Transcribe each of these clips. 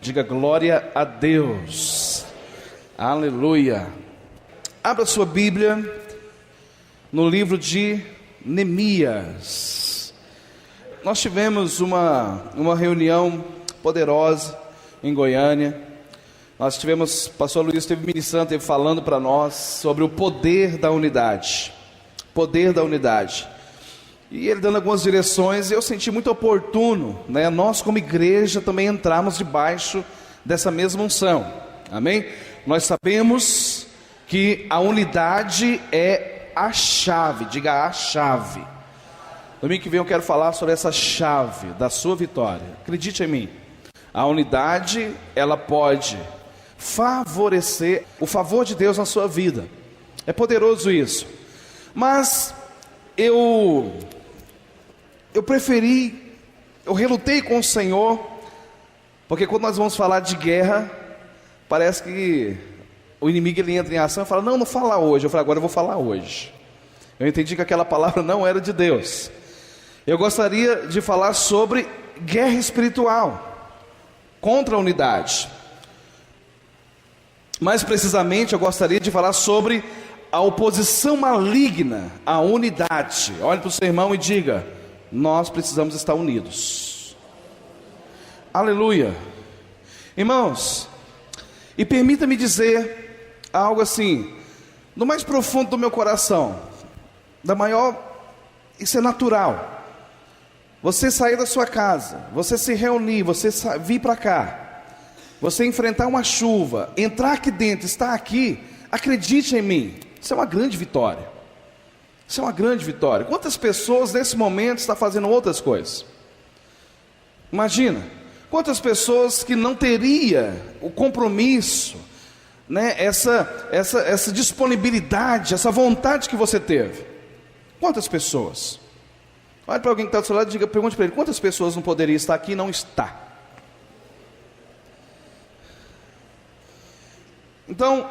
Diga glória a Deus. Aleluia. Abra sua Bíblia no livro de Neemias. Nós tivemos uma reunião poderosa em Goiânia. Pastor Luiz esteve ministrando, esteve falando para nós sobre o poder da unidade. Poder da unidade. E ele dando algumas direções, eu senti muito oportuno, nós como igreja também entrarmos debaixo dessa mesma unção, amém? Nós sabemos que a unidade é a chave, diga a chave. Domingo que vem eu quero falar sobre essa chave da sua vitória. Acredite em mim, a unidade, ela pode favorecer o favor de Deus na sua vida. É poderoso isso. Mas eu relutei com o Senhor, porque quando nós vamos falar de guerra, parece que o inimigo ele entra em ação e fala, não fala hoje. Eu falei, agora eu vou falar hoje. Eu entendi que aquela palavra não era de Deus. Eu gostaria de falar sobre guerra espiritual, contra a unidade. Mais precisamente eu gostaria de falar sobre a oposição maligna à unidade. Olhe para o seu irmão e diga, nós precisamos estar unidos. Aleluia. Irmãos, e permita-me dizer algo assim, no mais profundo do meu coração, isso é natural. Você sair da sua casa, você se reunir, você vir para cá, você enfrentar uma chuva, entrar aqui dentro, estar aqui, acredite em mim, isso é uma grande vitória. Isso é uma grande vitória. Quantas pessoas nesse momento estão fazendo outras coisas? Imagina, quantas pessoas que não teria o compromisso, essa disponibilidade, essa vontade que você teve. Quantas pessoas? Olha para alguém que está do seu lado e pergunte para ele, quantas pessoas não poderiam estar aqui e não está? Então,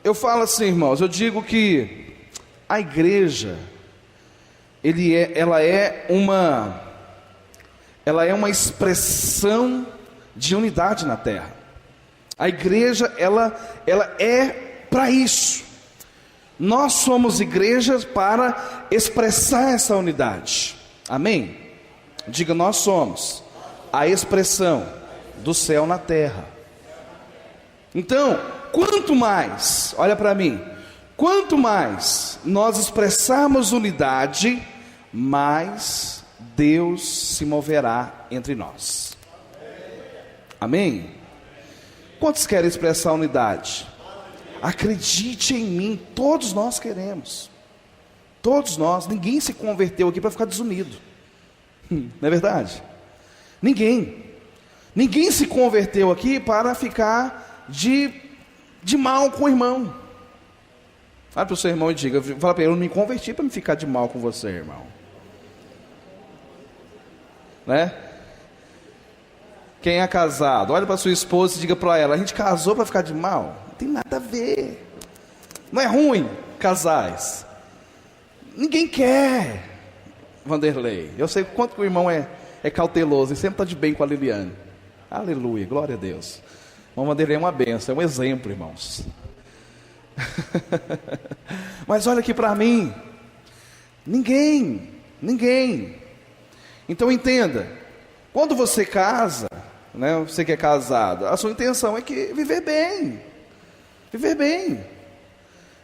eu falo assim, irmãos, eu digo que a igreja, ela é uma expressão de unidade na terra. A igreja, ela é para isso. Nós somos igrejas para expressar essa unidade. Amém? Diga, nós somos a expressão do céu na terra. Então, quanto mais, olha para mim, quanto mais nós expressarmos unidade, mais Deus se moverá entre nós. Amém? Quantos querem expressar unidade? Acredite em mim, todos nós queremos. Todos nós, ninguém se converteu aqui para ficar desunido. Não é verdade? Ninguém se converteu aqui para ficar de mal com o irmão. Fala para o seu irmão e diga, fala para ele, eu não me converti para me ficar de mal com você, irmão. Quem é casado, olha para sua esposa e diga para ela, a gente casou para ficar de mal? Não tem nada a ver. Não é ruim, casais. Ninguém quer, Vanderlei. Eu sei quanto que o irmão é cauteloso e sempre está de bem com a Liliane. Aleluia, glória a Deus. O irmão Vanderlei é uma bênção, é um exemplo, irmãos. Mas olha aqui para mim, ninguém. Então entenda, quando você casa, você que é casado, a sua intenção é que viver bem.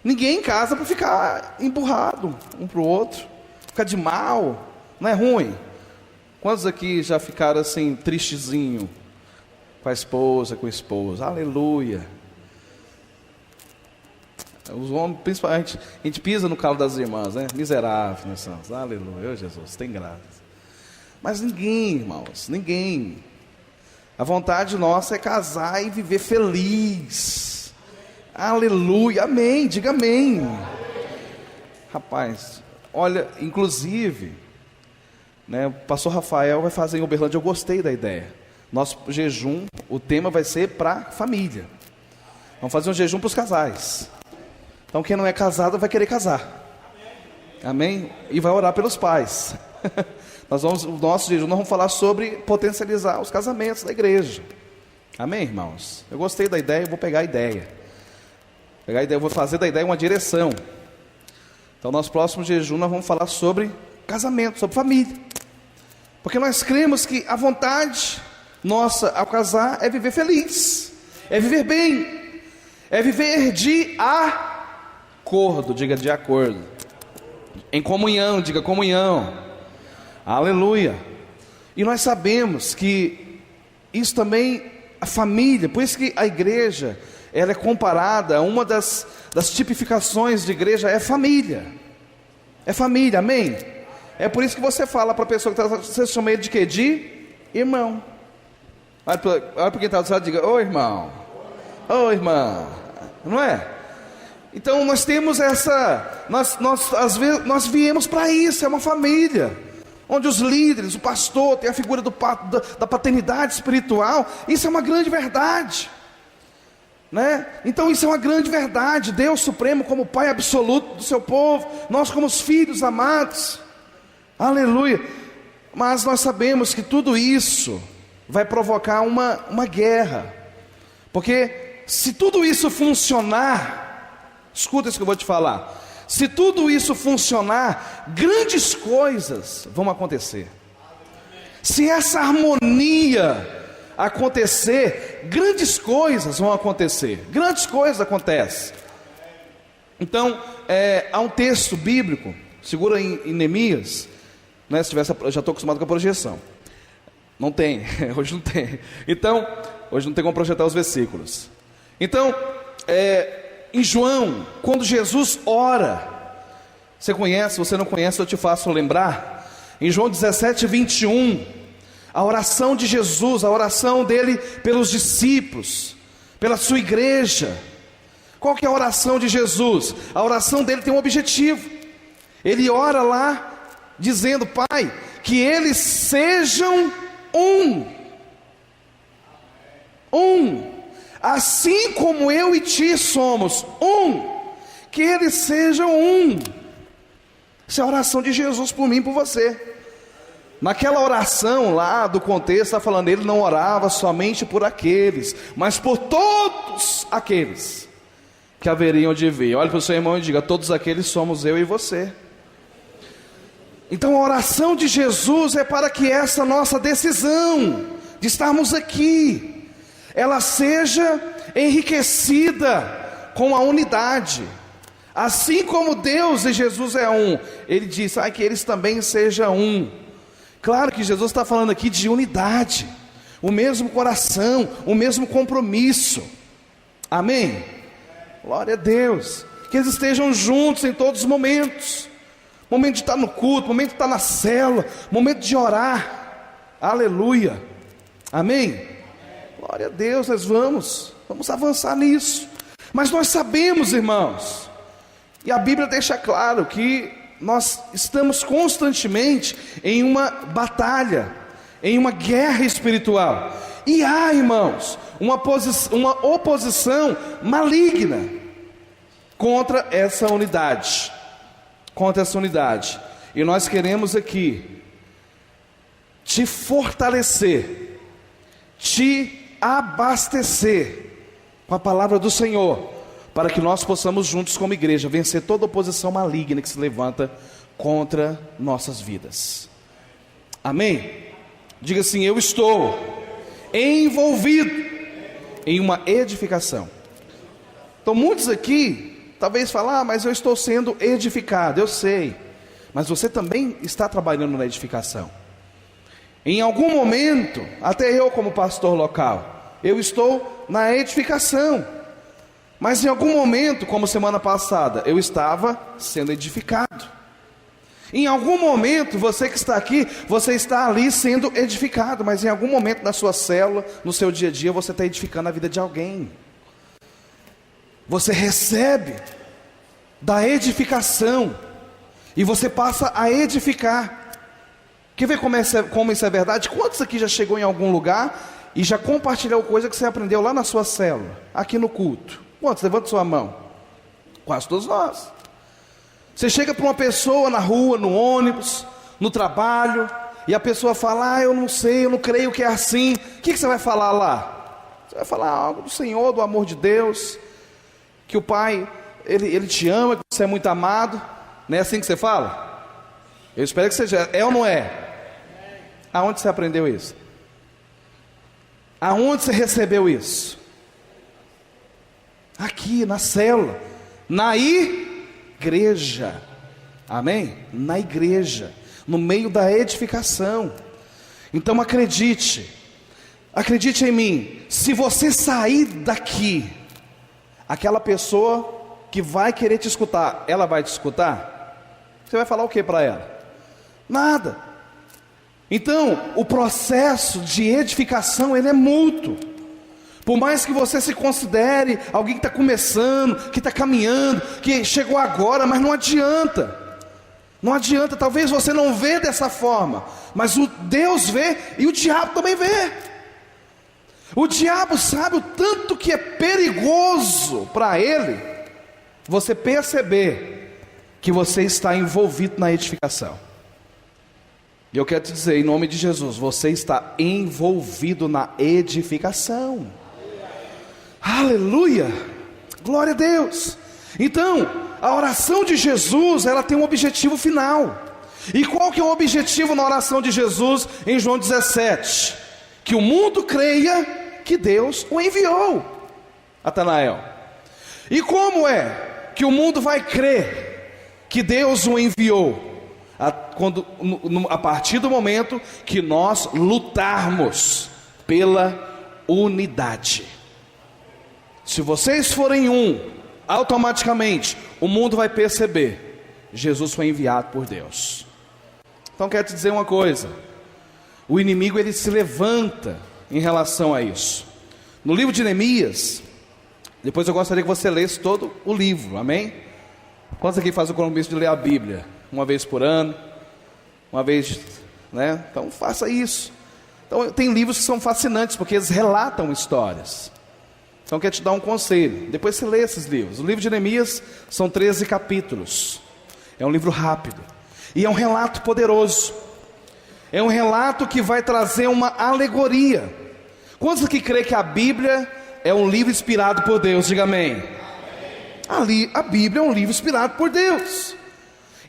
Ninguém casa para ficar empurrado um para o outro, ficar de mal, não é ruim. Quantos aqui já ficaram assim tristezinho com a esposa, com o esposo? Aleluia. Os homens, principalmente, a gente pisa no calo das irmãs, miserável, nós somos. Aleluia, Jesus, tem graça. Mas ninguém, irmãos, ninguém. A vontade nossa é casar e viver feliz. Aleluia, amém, diga amém. Rapaz, olha, inclusive, o pastor Rafael vai fazer em Uberlândia, eu gostei da ideia. Nosso jejum, o tema vai ser para família. Vamos fazer um jejum para os casais. Então quem não é casado vai querer casar. Amém? E vai orar pelos pais. O nosso jejum, nós vamos falar sobre potencializar os casamentos da igreja. Amém, irmãos? Eu gostei da ideia, eu vou pegar a ideia. Eu vou fazer da ideia uma direção. Então, nosso próximo jejum nós vamos falar sobre casamento, sobre família. Porque nós cremos que a vontade nossa ao casar é viver feliz, é viver bem, é viver de acordo, diga de acordo. Em comunhão, diga comunhão. Aleluia. E nós sabemos que isso também, a família, por isso que a igreja, ela é comparada, uma das tipificações de igreja é família. É família, amém? É por isso que você fala para a pessoa que está, você chama ele de quê? De irmão. Olha para quem está do lado e diga, ô irmão, ô irmã, não é? Então nós temos essa, às vezes, nós viemos para isso, é uma família, onde os líderes, o pastor, tem a figura da paternidade espiritual, isso é uma grande verdade, né? Então isso é uma grande verdade, Deus Supremo como Pai absoluto do seu povo, nós como os filhos amados, aleluia. Mas nós sabemos que tudo isso vai provocar uma guerra, porque se tudo isso funcionar, escuta isso que eu vou te falar, se tudo isso funcionar, grandes coisas vão acontecer. Se essa harmonia acontecer, grandes coisas vão acontecer, grandes coisas acontecem. Então, há um texto bíblico, segura em Neemias, né, se tivesse, eu já estou acostumado com a projeção. Não tem, hoje não tem. Então, hoje não tem como projetar os versículos. Então, em João, quando Jesus ora, você conhece, se você não conhece, eu te faço lembrar. Em João 17:21, a oração de Jesus, a oração dele pelos discípulos, pela sua igreja. Qual que é a oração de Jesus? A oração dele tem um objetivo. Ele ora lá, dizendo, Pai, que eles sejam assim como eu e ti somos que eles sejam Essa é a oração de Jesus por mim e por você. Naquela oração lá do contexto, está falando, ele não orava somente por aqueles, mas por todos aqueles que haveriam de vir. Olhe para o seu irmão e diga, todos aqueles somos eu e você. Então a oração de Jesus é para que essa nossa decisão de estarmos aqui, ela seja enriquecida com a unidade. Assim como Deus e Jesus é ele diz, que eles também sejam Claro que Jesus está falando aqui de unidade, o mesmo coração, o mesmo compromisso. Amém? Glória a Deus. Que eles estejam juntos em todos os momentos. Momento de estar no culto, momento de estar na célula, momento de orar. Aleluia. Amém? Glória a Deus, nós vamos avançar nisso. Mas nós sabemos, irmãos, e a Bíblia deixa claro que nós estamos constantemente em uma batalha, em uma guerra espiritual. E há, irmãos, uma oposição maligna contra essa unidade. E nós queremos aqui te fortalecer, te abastecer com a palavra do Senhor, para que nós possamos juntos como igreja vencer toda oposição maligna que se levanta contra nossas vidas. Amém? Diga assim, eu estou envolvido em uma edificação. Então muitos aqui talvez falem, mas eu estou sendo edificado. Eu sei, mas você também está trabalhando na edificação. Em algum momento, até eu como pastor local, eu estou na edificação. Mas em algum momento, como semana passada, eu estava sendo edificado. Em algum momento, você que está aqui, você está ali sendo edificado. Mas em algum momento na sua célula, no seu dia a dia, você está edificando a vida de alguém. Você recebe da edificação e você passa a edificar. Quer ver como isso é verdade? Quantos aqui já chegou em algum lugar e já compartilhou coisa que você aprendeu lá na sua célula, aqui no culto? Quantos? Levanta sua mão. Quase todos nós. Você chega para uma pessoa na rua, no ônibus, no trabalho, e a pessoa fala, eu não sei, eu não creio que é assim. O que você vai falar lá? Você vai falar algo do Senhor, do amor de Deus, que o Pai, Ele te ama, que você é muito amado. Não é assim que você fala? Eu espero que seja. É ou não é? Aonde você aprendeu isso? Aonde você recebeu isso? Aqui, na célula, na igreja. Amém? Na igreja, no meio da edificação. Então acredite em mim. Se você sair daqui, aquela pessoa que vai querer te escutar, ela vai te escutar? Você vai falar o que para ela? Nada. Então, o processo de edificação, ele é mútuo. Por mais que você se considere alguém que está começando, que está caminhando, que chegou agora, mas não adianta. Não adianta, talvez você não vê dessa forma, mas o Deus vê e o diabo também vê. O diabo sabe o tanto que é perigoso para ele você perceber que você está envolvido na edificação. E eu quero te dizer, em nome de Jesus, você está envolvido na edificação. Aleluia! Glória a Deus! Então, a oração de Jesus, ela tem um objetivo final. E qual que é o objetivo na oração de Jesus em João 17? Que o mundo creia que Deus o enviou. Natanael. E como é que o mundo vai crer que Deus o enviou? A partir do momento que nós lutarmos pela unidade. Se vocês forem um, automaticamente o mundo vai perceber: Jesus foi enviado por Deus. Então quero te dizer uma coisa: o inimigo, ele se levanta em relação a isso. No livro de Neemias, depois eu gostaria que você lesse todo o livro, amém? Quantos aqui fazem o compromisso de ler a Bíblia? Uma vez por ano, uma vez, né? Então faça isso. Então tem livros que são fascinantes, porque eles relatam histórias. Então quero te dar um conselho, depois você lê esses livros. O livro de Neemias são 13 capítulos. É um livro rápido, e é um relato poderoso. É um relato que vai trazer uma alegoria. Quantos aqui creem que a Bíblia é um livro inspirado por Deus? Diga amém. A Bíblia é um livro inspirado por Deus.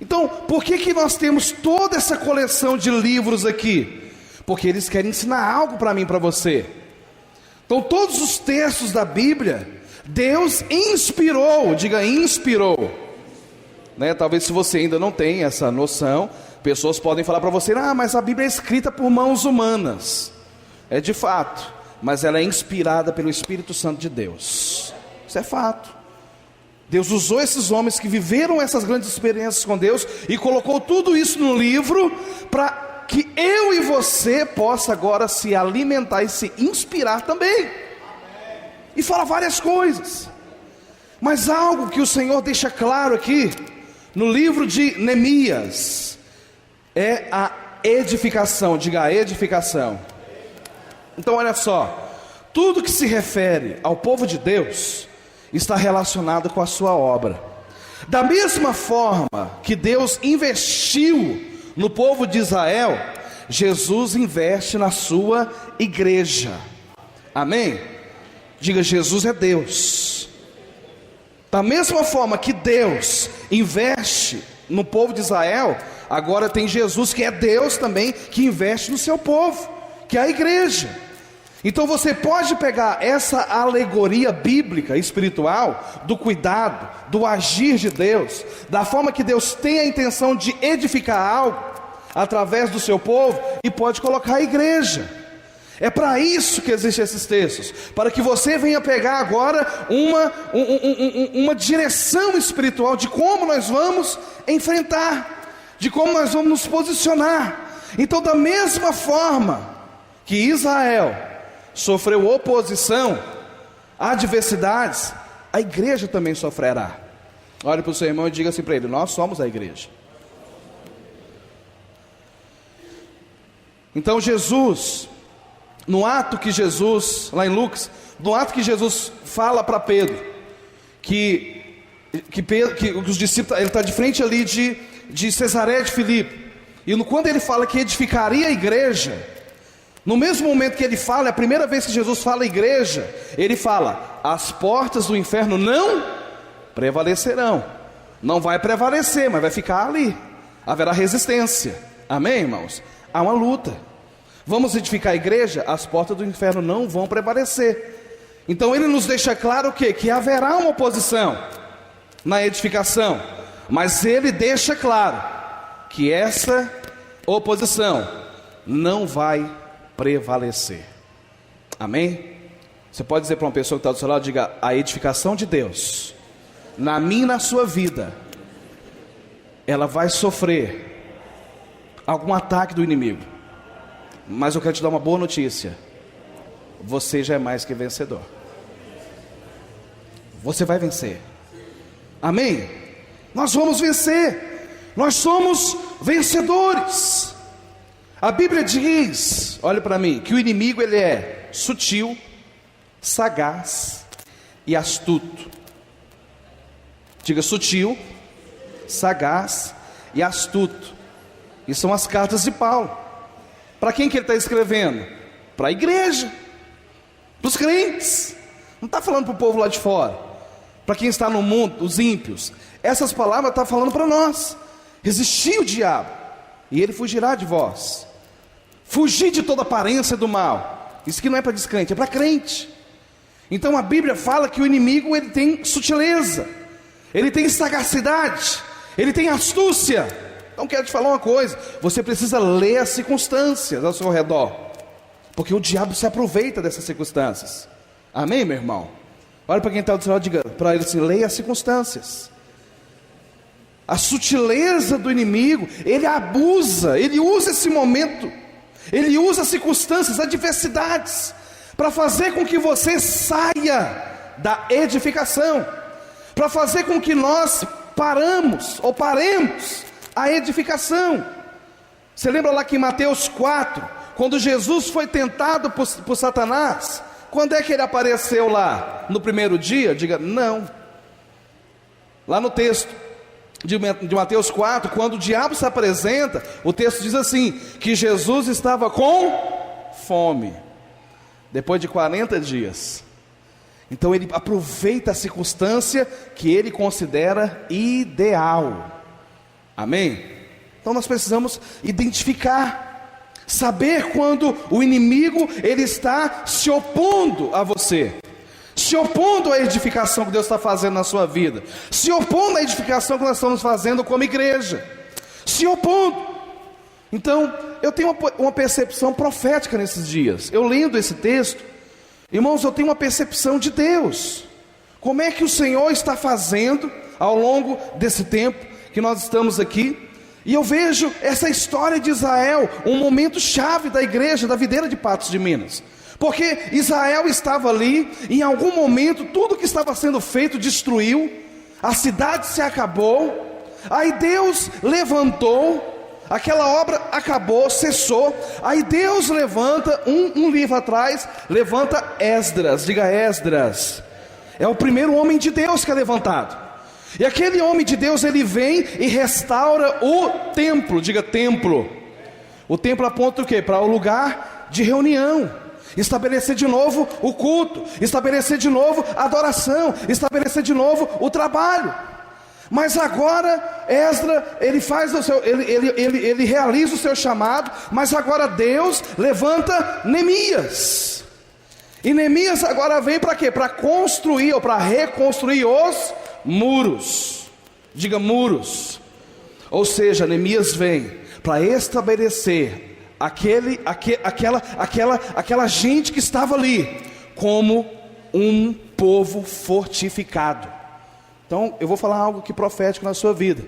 Então, por que nós temos toda essa coleção de livros aqui? Porque eles querem ensinar algo para mim e para você. Então, todos os textos da Bíblia, Deus inspirou. Diga, inspirou, né? Talvez se você ainda não tem essa noção, pessoas podem falar para você: ah, mas a Bíblia é escrita por mãos humanas. É de fato, mas ela é inspirada pelo Espírito Santo de Deus. Isso é fato. Deus usou esses homens que viveram essas grandes experiências com Deus e colocou tudo isso no livro para que eu e você possa agora se alimentar e se inspirar também. E fala várias coisas. Mas algo que o Senhor deixa claro aqui no livro de Neemias é a edificação. Diga, a edificação. Então olha só, tudo que se refere ao povo de Deus está relacionado com a sua obra. Da mesma forma que Deus investiu no povo de Israel, Jesus investe na sua igreja. Amém? Diga, Jesus é Deus. Da mesma forma que Deus investe no povo de Israel, agora tem Jesus, que é Deus também, que investe no seu povo, que é a igreja. Então você pode pegar essa alegoria bíblica, espiritual, do cuidado, do agir de Deus, da forma que Deus tem a intenção de edificar algo através do seu povo, e pode colocar a igreja. É para isso que existem esses textos, para que você venha pegar agora uma direção espiritual de como nós vamos enfrentar, de como nós vamos nos posicionar. Então, da mesma forma que Israel sofreu oposição, adversidades, a igreja também sofrerá. Olhe para o seu irmão e diga assim para ele: nós somos a igreja. Então Jesus, no ato que Jesus, lá em Lucas, no ato que Jesus fala para Pedro, que os discípulos, ele está de frente ali de Cesareia de Filipe, e quando ele fala que edificaria a igreja, No mesmo momento que ele fala, é a primeira vez que Jesus fala à igreja, ele fala: as portas do inferno não prevalecerão. Não vai prevalecer, mas vai ficar ali. Haverá resistência. Amém, irmãos? Há uma luta. Vamos edificar a igreja, as portas do inferno não vão prevalecer. Então ele nos deixa claro o quê? Que haverá uma oposição na edificação. Mas ele deixa claro que essa oposição não vai prevalecer. Amém? Você pode dizer para uma pessoa que está do seu lado, diga: a edificação de Deus na minha e na sua vida, ela vai sofrer algum ataque do inimigo. Mas eu quero te dar uma boa notícia: você já é mais que vencedor. Você vai vencer. Amém? Nós vamos vencer. Nós somos vencedores. A Bíblia diz, olha para mim, que o inimigo ele é sutil, sagaz e astuto. Diga: sutil, sagaz e astuto. E são as cartas de Paulo. Para quem que ele está escrevendo? Para a igreja, para os crentes. Não está falando para o povo lá de fora, para quem está no mundo, os ímpios. Essas palavras estão falando para nós. Resistir o diabo, e ele fugirá de vós. Fugir de toda aparência do mal. Isso aqui não é para descrente, é para crente. Então a Bíblia fala que o inimigo ele tem sutileza, ele tem sagacidade, ele tem astúcia. Então quero te falar uma coisa: você precisa ler as circunstâncias ao seu redor, porque o diabo se aproveita dessas circunstâncias. Amém, meu irmão? Olha para quem está do seu lado e diga para ele assim: leia as circunstâncias. A sutileza do inimigo, ele abusa, ele usa esse momento, ele usa as circunstâncias, adversidades, para fazer com que você saia da edificação, para fazer com que nós paremos a edificação. Você lembra lá que em Mateus 4, quando Jesus foi tentado por Satanás, quando é que ele apareceu lá? No primeiro dia? Diga: não. Lá no texto de Mateus 4, quando o diabo se apresenta, o texto diz assim, que Jesus estava com fome, depois de 40 dias. Então ele aproveita a circunstância que ele considera ideal. Amém? Então nós precisamos identificar, saber quando o inimigo ele está se opondo a você, se opondo à edificação que Deus está fazendo na sua vida, se opondo à edificação que nós estamos fazendo como igreja, se opondo. Então eu tenho uma percepção profética nesses dias. Eu lendo esse texto, irmãos, eu tenho uma percepção de Deus. Como é que o Senhor está fazendo ao longo desse tempo que nós estamos aqui? E eu vejo essa história de Israel, um momento chave da igreja, da videira de Patos de Minas. Porque Israel estava ali, em algum momento tudo que estava sendo feito destruiu, a cidade se acabou, aí Deus levantou, aquela obra acabou, cessou, aí Deus levanta, um livro atrás, levanta Esdras, diga Esdras, é o primeiro homem de Deus que é levantado, e aquele homem de Deus ele vem e restaura o templo, diga templo, o templo aponta o quê? Para o lugar de reunião, estabelecer de novo o culto, estabelecer de novo a adoração, estabelecer de novo o trabalho. Mas agora Esdras, ele faz o seu, ele realiza o seu chamado, mas agora Deus levanta Neemias. E Neemias agora vem para quê? Para construir ou para reconstruir os muros. Diga muros. Ou seja, Neemias vem para estabelecer aquela gente que estava ali como um povo fortificado. Então eu vou falar algo que profético na sua vida.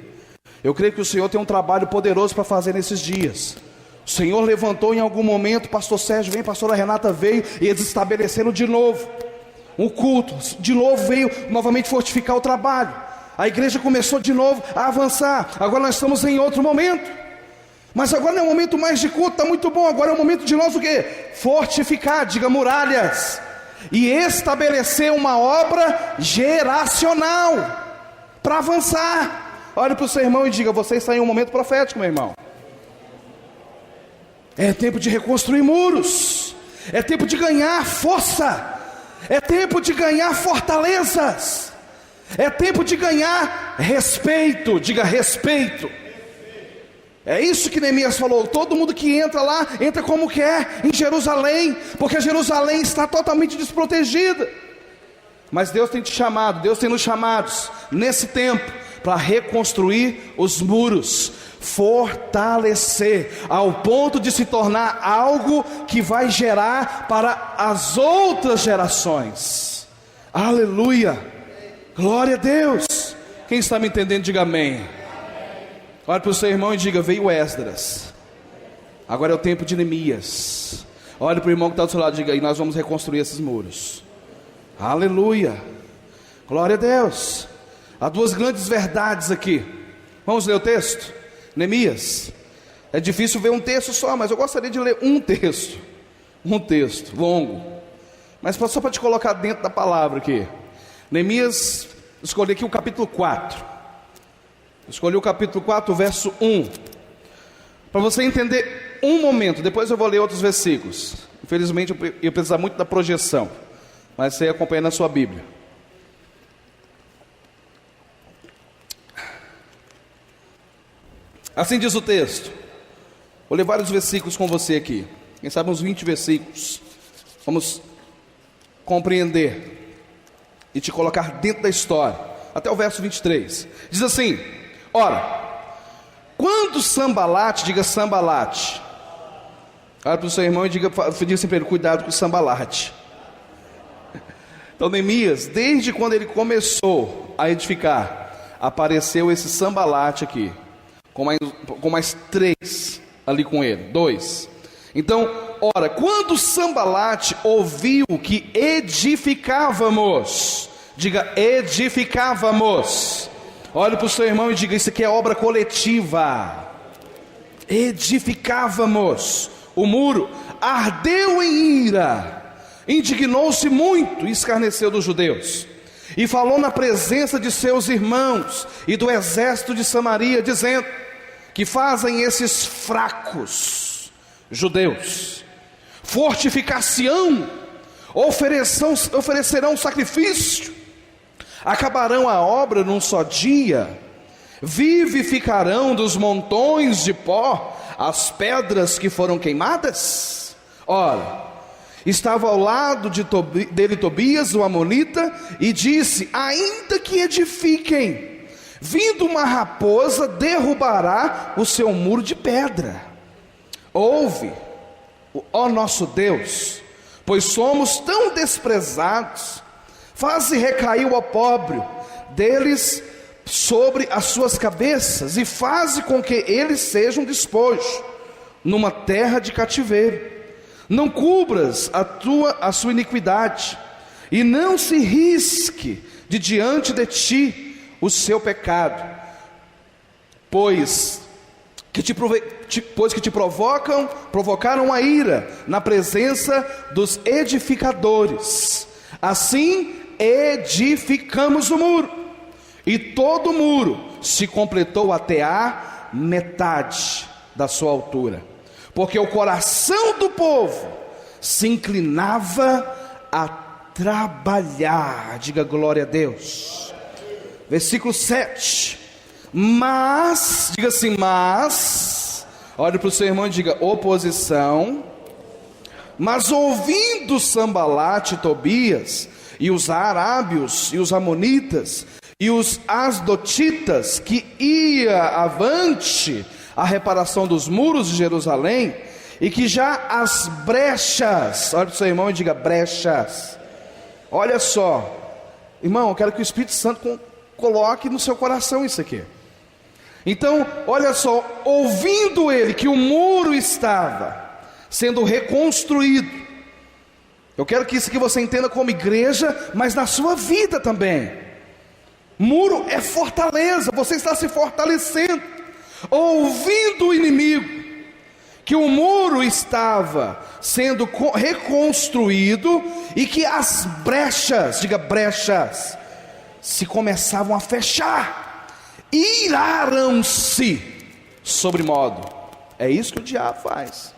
Eu creio que o Senhor tem um trabalho poderoso para fazer nesses dias. O Senhor levantou em algum momento, pastor Sérgio vem, pastora Renata veio, e eles estabeleceram de novo um culto, de novo veio novamente fortificar o trabalho. A igreja começou de novo a avançar. Agora nós estamos em outro momento, mas agora não é um momento mais de culto, está muito bom. Agora é o momento de nós o quê? Fortificar, diga muralhas, e estabelecer uma obra geracional para avançar. Olhe para o seu irmão e diga: você está em um momento profético, meu irmão. É tempo de reconstruir muros. É tempo de ganhar força. É tempo de ganhar fortalezas. É tempo de ganhar respeito. Diga respeito. É isso que Neemias falou. Todo mundo que entra lá, entra como quer em Jerusalém, porque Jerusalém está totalmente desprotegida. Mas Deus tem te chamado, Deus tem nos chamados nesse tempo para reconstruir os muros, fortalecer, ao ponto de se tornar algo que vai gerar para as outras gerações. Aleluia, glória a Deus. Quem está me entendendo, diga amém. Olha para o seu irmão e diga: veio Esdras, agora é o tempo de Neemias. Olha para o irmão que está do seu lado e diga: e nós vamos reconstruir esses muros. Aleluia, glória a Deus. Há duas grandes verdades aqui. Vamos ler o texto? Neemias. É difícil ver um texto só, mas eu gostaria de ler um texto longo, mas só para te colocar dentro da palavra aqui. Neemias, escolhi aqui o capítulo 4. Escolhi o capítulo 4, verso 1, para você entender um momento. Depois eu vou ler outros versículos. Infelizmente eu ia precisar muito da projeção, mas você acompanha na sua Bíblia. Assim diz o texto. Vou ler vários versículos com você aqui. Quem sabe uns 20 versículos. Vamos compreender e te colocar dentro da história. Até o verso 23. Diz assim: ora, quando Sambalate, diga Sambalate. Olha para o seu irmão e diga assim para ele: cuidado com o Sambalate. Então Neemias, desde quando ele começou a edificar, apareceu esse Sambalate aqui, com mais 3 ali com ele, 2. Então, ora, quando Sambalate ouviu que edificávamos, diga edificávamos. Olhe para o seu irmão e diga: isso aqui é obra coletiva. Edificávamos o muro, ardeu em ira, indignou-se muito e escarneceu dos judeus, e falou na presença de seus irmãos e do exército de Samaria, dizendo: que fazem esses fracos judeus? Fortificar-se-ão, oferecerão sacrifício, acabarão a obra num só dia, vivificarão dos montões de pó as pedras que foram queimadas? Ora, estava ao lado dele Tobias, o amonita, e disse: ainda que edifiquem, vindo uma raposa derrubará o seu muro de pedra. Ouve, ó nosso Deus, pois somos tão desprezados. Faze recair o opróbrio deles sobre as suas cabeças, e faze com que eles sejam despojos numa terra de cativeiro. Não cubras a sua iniquidade, e não se risque de diante de ti o seu pecado, pois que te provocaram a ira na presença dos edificadores. Assim edificamos o muro, e todo o muro se completou até a metade da sua altura, porque o coração do povo se inclinava a trabalhar. Diga glória a Deus. Versículo 7. Mas, diga assim, mas, olhe para o seu irmão e diga oposição. Mas ouvindo Sambalate e Tobias, e os arábios, e os amonitas, e os asdotitas, que ia avante a reparação dos muros de Jerusalém, e que já as brechas, olhe para o seu irmão e diga brechas. Olha só, irmão, eu quero que o Espírito Santo coloque no seu coração isso aqui. Então, olha só, ouvindo ele que o muro estava sendo reconstruído, eu quero que isso aqui você entenda como igreja, mas na sua vida também. Muro é fortaleza, você está se fortalecendo. Ouvindo o inimigo que o muro estava sendo reconstruído, e que as brechas, diga brechas, se começavam a fechar, iraram-se sobre modo. É isso que o diabo faz.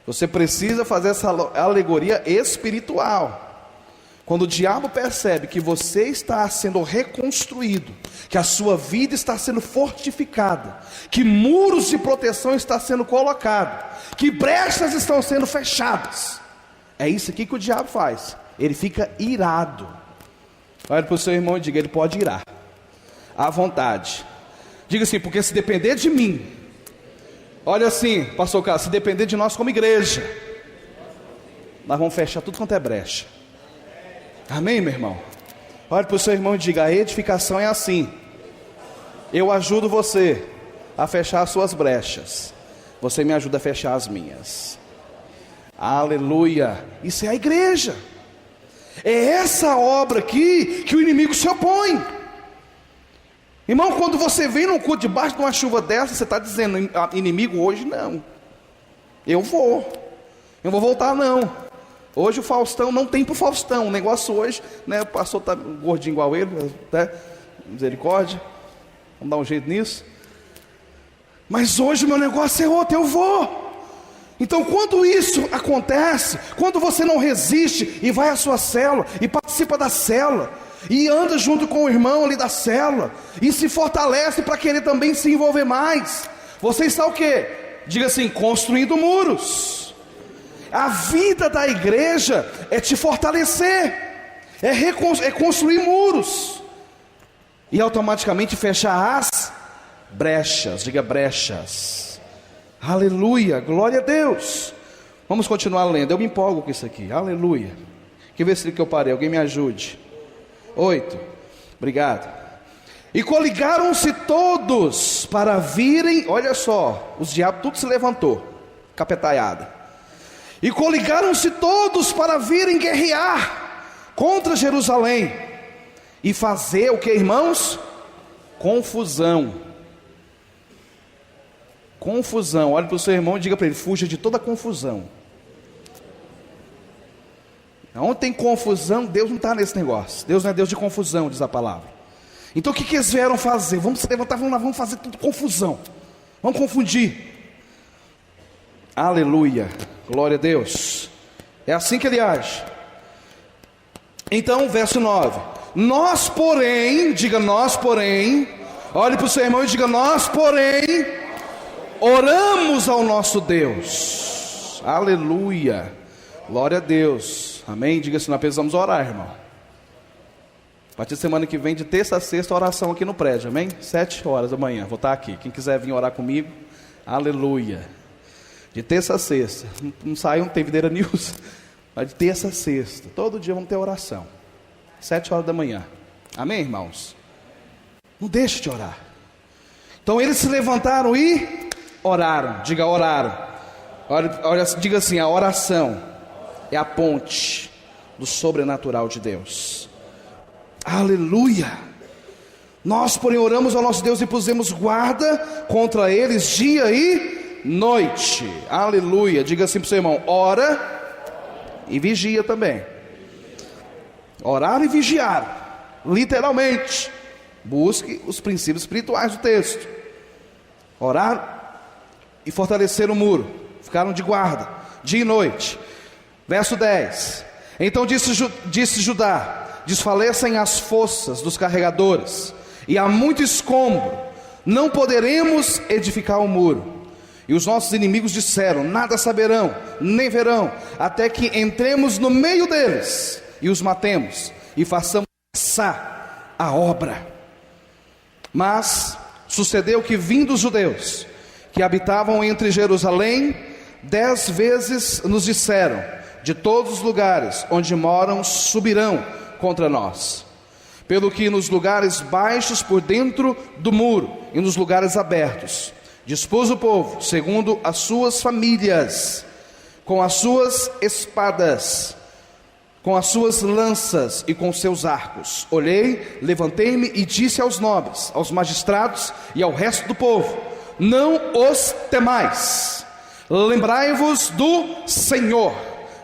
Você precisa fazer essa alegoria espiritual. Quando o diabo percebe que você está sendo reconstruído, que a sua vida está sendo fortificada, que muros de proteção estão sendo colocados, que brechas estão sendo fechadas, é isso aqui que o diabo faz. Ele fica irado. Olha para o seu irmão e diga: ele pode irar à vontade. Diga assim: porque se depender de mim, olha assim, pastor Carlos, se depender de nós como igreja, nós vamos fechar tudo quanto é brecha. Amém, meu irmão? Olha para o seu irmão e diga: a edificação é assim. Eu ajudo você a fechar as suas brechas, você me ajuda a fechar as minhas. Aleluia. Isso é a igreja. É essa obra aqui que o inimigo se opõe. Irmão, quando você vem num culto debaixo de uma chuva dessa, você está dizendo: inimigo, hoje não, eu vou voltar não. Hoje o Faustão, não tem pro Faustão. O negócio hoje, né? O pastor tá gordinho igual ele, né? Misericórdia. Vamos dar um jeito nisso. Mas hoje o meu negócio é outro, eu vou. Então quando isso acontece, quando você não resiste e vai à sua célula e participa da célula, e anda junto com o irmão ali da célula, e se fortalece para querer também se envolver mais, você está o quê? Diga assim: construindo muros. A vida da igreja é te fortalecer, é construir muros, e automaticamente fechar as brechas. Diga: brechas. Aleluia, glória a Deus. Vamos continuar lendo, eu me empolgo com isso aqui. Aleluia. Que versículo que eu parei? Alguém me ajude. 8, obrigado. E coligaram-se todos para virem. Olha só, os diabos tudo se levantou, capetaiada. E coligaram-se todos para virem guerrear contra Jerusalém e fazer o que, irmãos? Confusão. Confusão. Olha para o seu irmão e diga para ele: fuja de toda confusão. Onde tem confusão, Deus não está nesse negócio. Deus não é Deus de confusão, diz a palavra. Então o que eles vieram fazer? Vamos se levantar, vamos fazer tudo confusão, vamos confundir. Aleluia, glória a Deus. É assim que ele age. Então, verso 9: nós porém, diga nós porém, olhe para o seu irmão e diga: nós porém oramos ao nosso Deus. Aleluia, glória a Deus. Amém? Diga assim: nós precisamos orar, irmão. A partir da semana que vem, de terça a sexta, oração aqui no prédio, amém? 7 horas da manhã, vou estar aqui. Quem quiser vir orar comigo, aleluia. De terça a sexta, não saiu, não tem videira news, mas de terça a sexta, todo dia vamos ter oração, 7 horas da manhã, amém, irmãos? Não deixe de orar. Então eles se levantaram e oraram. Diga: oraram. Olha, diga assim: a oração é a ponte do sobrenatural de Deus. Aleluia. Nós porém oramos ao nosso Deus e pusemos guarda contra eles dia e noite. Aleluia. Diga assim para o seu irmão: ora e vigia também. Orar e vigiar, literalmente. Busque os princípios espirituais do texto. Orar e fortalecer o muro. Ficaram de guarda dia e noite. Verso 10: então disse Judá: desfalecem as forças dos carregadores, e há muito escombro, não poderemos edificar o muro. E os nossos inimigos disseram: nada saberão, nem verão, até que entremos no meio deles e os matemos, e façamos cessar a obra. Mas sucedeu que, vindo os judeus que habitavam entre Jerusalém, 10 vezes nos disseram: de todos os lugares onde moram subirão contra nós. Pelo que nos lugares baixos por dentro do muro e nos lugares abertos dispôs o povo, segundo as suas famílias, com as suas espadas, com as suas lanças e com seus arcos. Olhei, levantei-me e disse aos nobres, aos magistrados e ao resto do povo: não os temais, lembrai-vos do Senhor,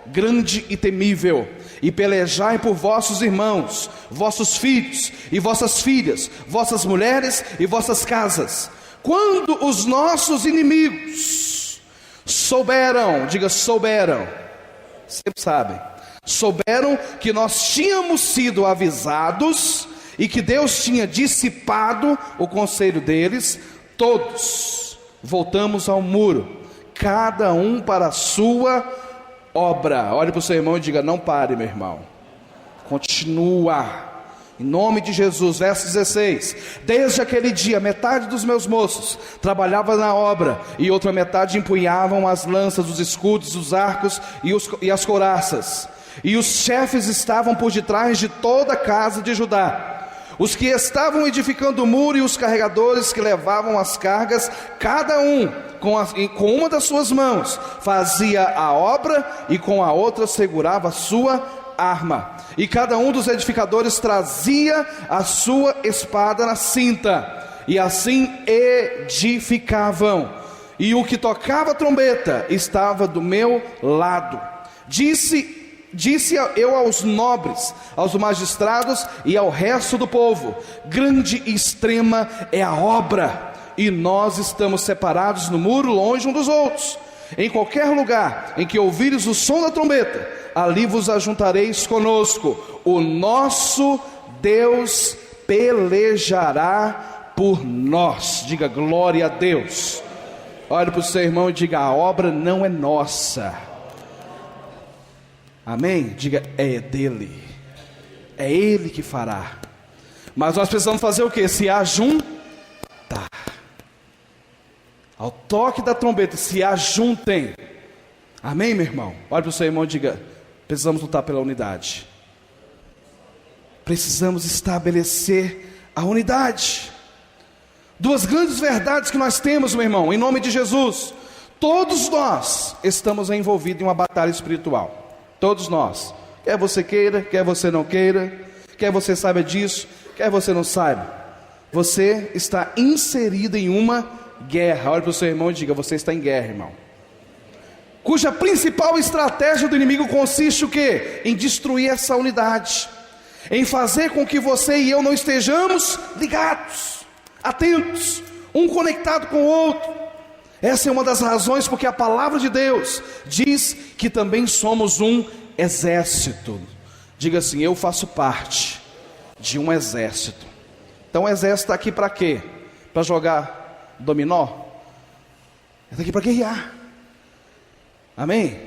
grande e temível, e pelejai por vossos irmãos, vossos filhos e vossas filhas, vossas mulheres e vossas casas. Quando os nossos inimigos souberam, diga souberam, sempre sabem, souberam que nós tínhamos sido avisados e que Deus tinha dissipado o conselho deles. Todos voltamos ao muro, cada um para a sua obra. Olhe para o seu irmão e diga: não pare, meu irmão, continua, em nome de Jesus. Verso 16: desde aquele dia, metade dos meus moços trabalhava na obra, e outra metade empunhavam as lanças, os escudos, os arcos e as couraças. E os chefes estavam por detrás de toda a casa de Judá, os que estavam edificando o muro e os carregadores que levavam as cargas, cada um com uma das suas mãos fazia a obra e com a outra segurava a sua arma. E cada um dos edificadores trazia a sua espada na cinta, e assim edificavam. E o que tocava a trombeta estava do meu lado. Disse eu aos nobres, aos magistrados e ao resto do povo: grande e extrema é a obra, e nós estamos separados no muro, longe um dos outros. Em qualquer lugar em que ouvires o som da trombeta, ali vos ajuntareis conosco. O nosso Deus pelejará por nós. Diga glória a Deus. Olhe para o seu irmão e diga: a obra não é nossa. Amém? Diga: é dele, é ele que fará. Mas nós precisamos fazer o que? Se ajuntar. Ao toque da trombeta, se ajuntem. Amém, meu irmão? Olhe para o seu irmão e diga: precisamos lutar pela unidade. Precisamos estabelecer a unidade. Duas grandes verdades que nós temos, meu irmão, em nome de Jesus: todos nós estamos envolvidos em uma batalha espiritual. Todos nós, quer você queira, quer você não queira, quer você saiba disso, quer você não saiba, você está inserido em uma guerra. Olha para o seu irmão e diga: você está em guerra, irmão. Cuja principal estratégia do inimigo consiste o quê? Em destruir essa unidade, em fazer com que você e eu não estejamos ligados, atentos, um conectado com o outro. Essa é uma das razões porque a palavra de Deus diz que também somos um exército. Diga assim: eu faço parte de um exército. Então o exército está aqui para quê? Para jogar dominó? Está aqui para guerrear. Amém?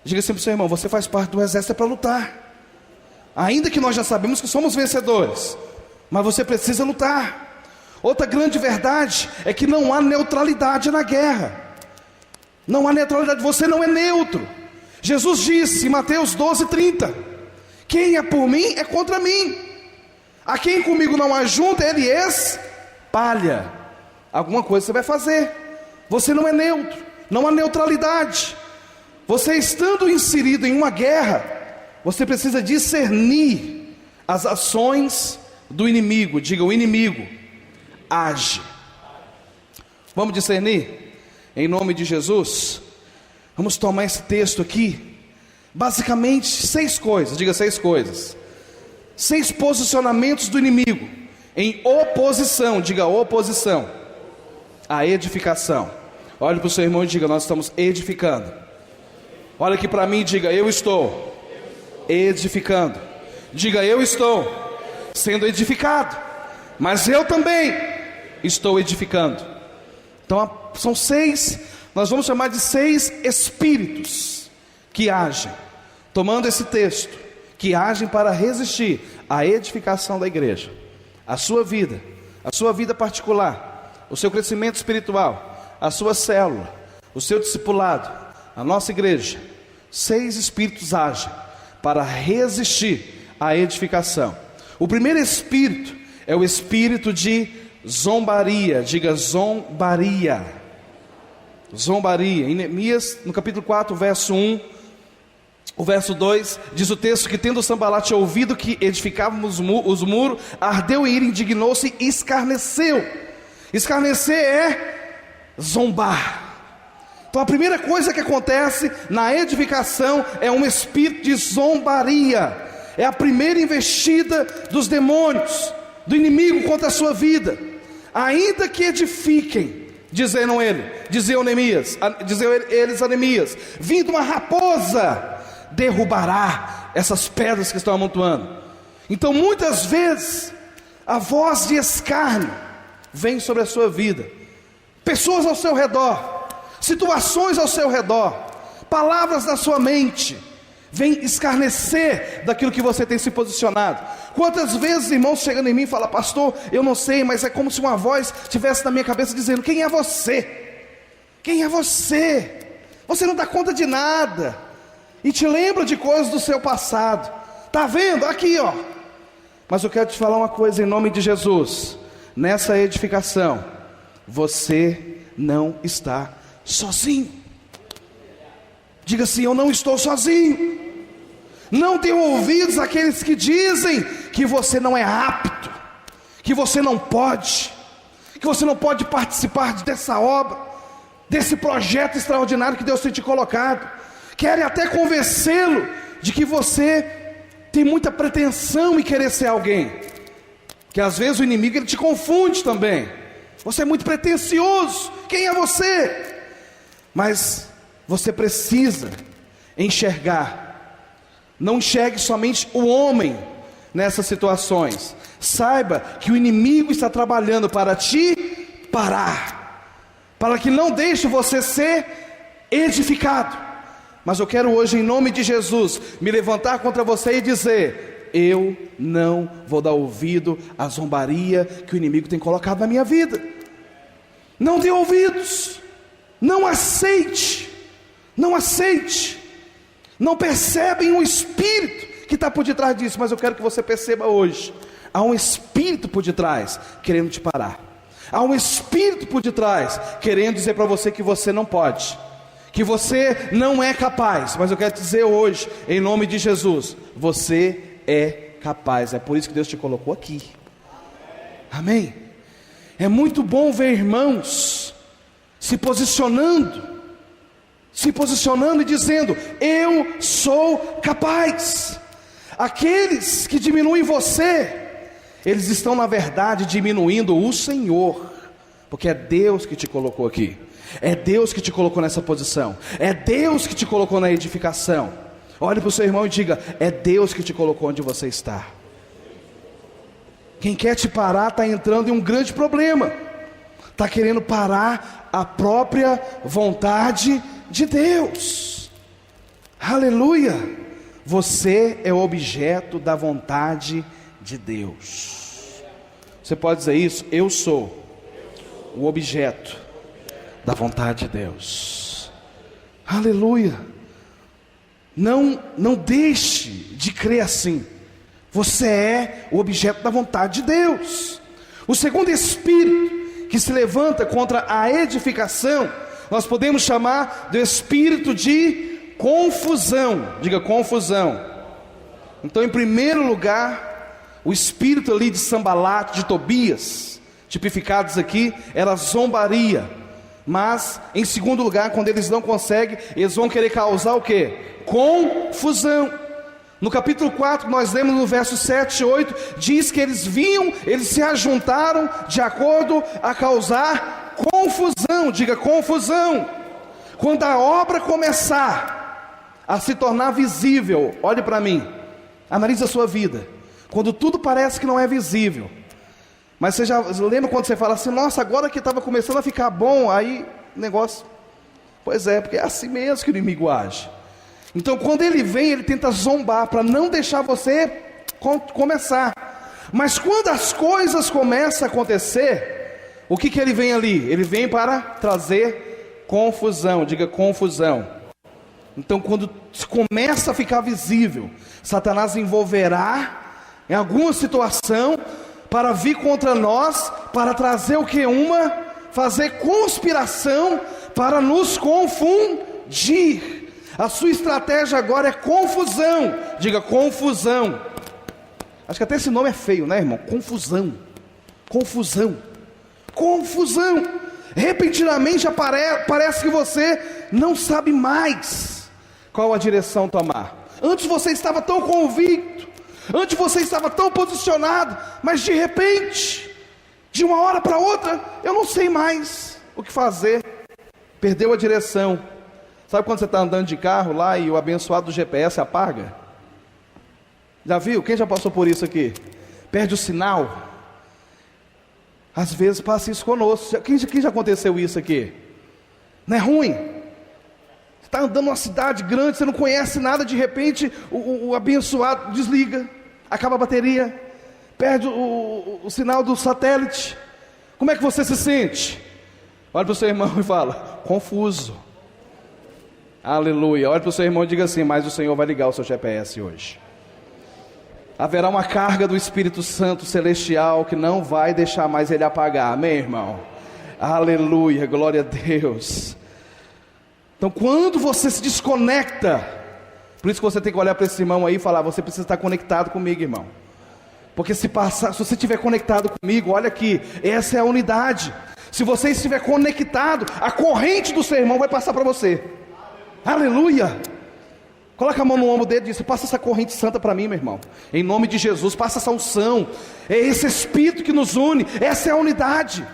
Diga assim para o seu irmão: você faz parte do exército, é para lutar. Ainda que nós já sabemos que somos vencedores, mas você precisa lutar. Outra grande verdade é que não há neutralidade na guerra. Não há neutralidade, você não é neutro. Jesus disse em Mateus 12:30: quem é por mim é contra mim. A quem comigo não ajunta, ele espalha. Alguma coisa você vai fazer. Você não é neutro, não há neutralidade. Você estando inserido em uma guerra, você precisa discernir as ações do inimigo. Diga: o inimigo age. Vamos discernir? Em nome de Jesus. Vamos tomar esse texto aqui. Basicamente 6 coisas. Diga 6 coisas. 6 posicionamentos do inimigo em oposição. Diga oposição à edificação. Olhe para o seu irmão e diga: nós estamos edificando. Olha aqui para mim e diga: eu estou edificando. Diga: eu estou sendo edificado, mas eu também estou edificando. Então são 6, nós vamos chamar de 6 espíritos que agem, tomando esse texto, que agem para resistir à edificação da igreja, a sua vida particular, o seu crescimento espiritual, a sua célula, o seu discipulado, a nossa igreja. 6 espíritos agem para resistir à edificação. O primeiro espírito é o espírito de zombaria. Diga zombaria. Zombaria. Em Neemias, no capítulo 4, verso 1, o verso 2, diz o texto que tendo Sanbalate ouvido que edificávamos os muros, ardeu em ira, indignou-se e escarneceu. Escarnecer é zombar. Então a primeira coisa que acontece na edificação é um espírito de zombaria. É a primeira investida dos demônios, do inimigo contra a sua vida. Ainda que edifiquem, diziam eles a Neemias: vindo uma raposa, derrubará essas pedras que estão amontoando. Então muitas vezes a voz de escárnio vem sobre a sua vida, pessoas ao seu redor, situações ao seu redor, palavras na sua mente, vem escarnecer daquilo que você tem se posicionado. Quantas vezes irmãos chegando em mim e falam: pastor, eu não sei, mas é como se uma voz estivesse na minha cabeça dizendo: quem é você? Quem é você? Você não dá conta de nada, e te lembra de coisas do seu passado. Está vendo? Aqui ó. Mas eu quero te falar uma coisa em nome de Jesus: nessa edificação você não está sozinho. Diga assim: eu não estou sozinho. Não dê ouvidos àqueles que dizem que você não é apto, que você não pode participar dessa obra, desse projeto extraordinário que Deus tem te colocado. Querem até convencê-lo de que você tem muita pretensão em querer ser alguém, que às vezes o inimigo ele te confunde também. Você é muito pretensioso. Quem é você? Mas você precisa enxergar. Não enxergue somente o homem nessas situações. Saiba que o inimigo está trabalhando para te parar, para que não deixe você ser edificado. Mas eu quero hoje, em nome de Jesus, me levantar contra você e dizer: eu não vou dar ouvido à zombaria que o inimigo tem colocado na minha vida. Não dê ouvidos. Não aceite. Não aceite. Não percebem o espírito que está por detrás disso. Mas eu quero que você perceba hoje: há um espírito por detrás querendo te parar. Há um espírito por detrás querendo dizer para você que você não pode, que você não é capaz. Mas eu quero te dizer hoje, em nome de Jesus: você é capaz. É por isso que Deus te colocou aqui. Amém? É muito bom ver irmãos se posicionando e dizendo: eu sou capaz. Aqueles que diminuem você, eles estão na verdade diminuindo o Senhor, porque é Deus que te colocou aqui, é Deus que te colocou nessa posição, é Deus que te colocou na edificação. Olhe para o seu irmão e diga: é Deus que te colocou onde você está. Quem quer te parar está entrando em um grande problema, está querendo parar a própria vontade de Deus. Aleluia. Você é objeto da vontade de Deus. Você pode dizer isso? Eu sou o objeto da vontade de Deus. Aleluia. Não deixe de crer assim. Você é o objeto da vontade de Deus. O segundo espírito que se levanta contra a edificação, nós podemos chamar de espírito de confusão. Diga: confusão. Então, em primeiro lugar, o espírito ali de Sambalate, de Tobias, tipificados aqui, era zombaria. Mas, em segundo lugar, quando eles não conseguem, eles vão querer causar o quê? Confusão. No capítulo 4, nós lemos no verso 7 e 8, diz que eles se ajuntaram de acordo a causar confusão. Diga: confusão. Quando a obra começar a se tornar visível, olhe para mim, analise a sua vida. Quando tudo parece que não é visível, mas você já lembra quando você fala assim: nossa, agora que estava começando a ficar bom, aí o negócio... Pois é, porque é assim mesmo que o inimigo age. Então quando ele vem, ele tenta zombar, para não deixar você começar. Mas quando as coisas começam a acontecer, o que ele vem ali? Ele vem para trazer confusão. Diga: confusão. Então quando começa a ficar visível, Satanás envolverá em alguma situação para vir contra nós, para trazer o que? Fazer conspiração para nos confundir. A sua estratégia agora é confusão. Diga: confusão. Acho que até esse nome é feio, né, irmão? Confusão. Confusão. Confusão. Repentinamente parece que você não sabe mais qual a direção tomar. Antes você estava tão convicto, antes você estava tão posicionado, mas de repente, de uma hora para outra, eu não sei mais. o que fazer, perdeu a direção. Sabe quando você está andando de carro lá e o abençoado do GPS apaga? Já viu? Quem já passou por isso aqui? Perde o sinal. Às vezes passa isso conosco. Quem já aconteceu isso aqui? Não é ruim? Você está andando numa cidade grande, você não conhece nada, de repente o abençoado desliga, acaba a bateria, perde o sinal do satélite. Como é que você se sente? Olha para o seu irmão e fala: confuso. Aleluia. Olha para o seu irmão e diga assim: mas o Senhor vai ligar o seu GPS hoje. Haverá uma carga do Espírito Santo Celestial que não vai deixar mais ele apagar. Amém, irmão? Aleluia, glória a Deus. Então quando você se desconecta, por isso que você tem que olhar para esse irmão aí e falar: você precisa estar conectado comigo, irmão. Porque se você estiver conectado comigo, olha aqui, essa é a unidade. Se você estiver conectado, a corrente do seu irmão vai passar para você. Aleluia. Coloca a mão no ombro dele e diz: passa essa corrente santa para mim, meu irmão. Em nome de Jesus, passa essa unção. É esse Espírito que nos une. Essa é a unidade.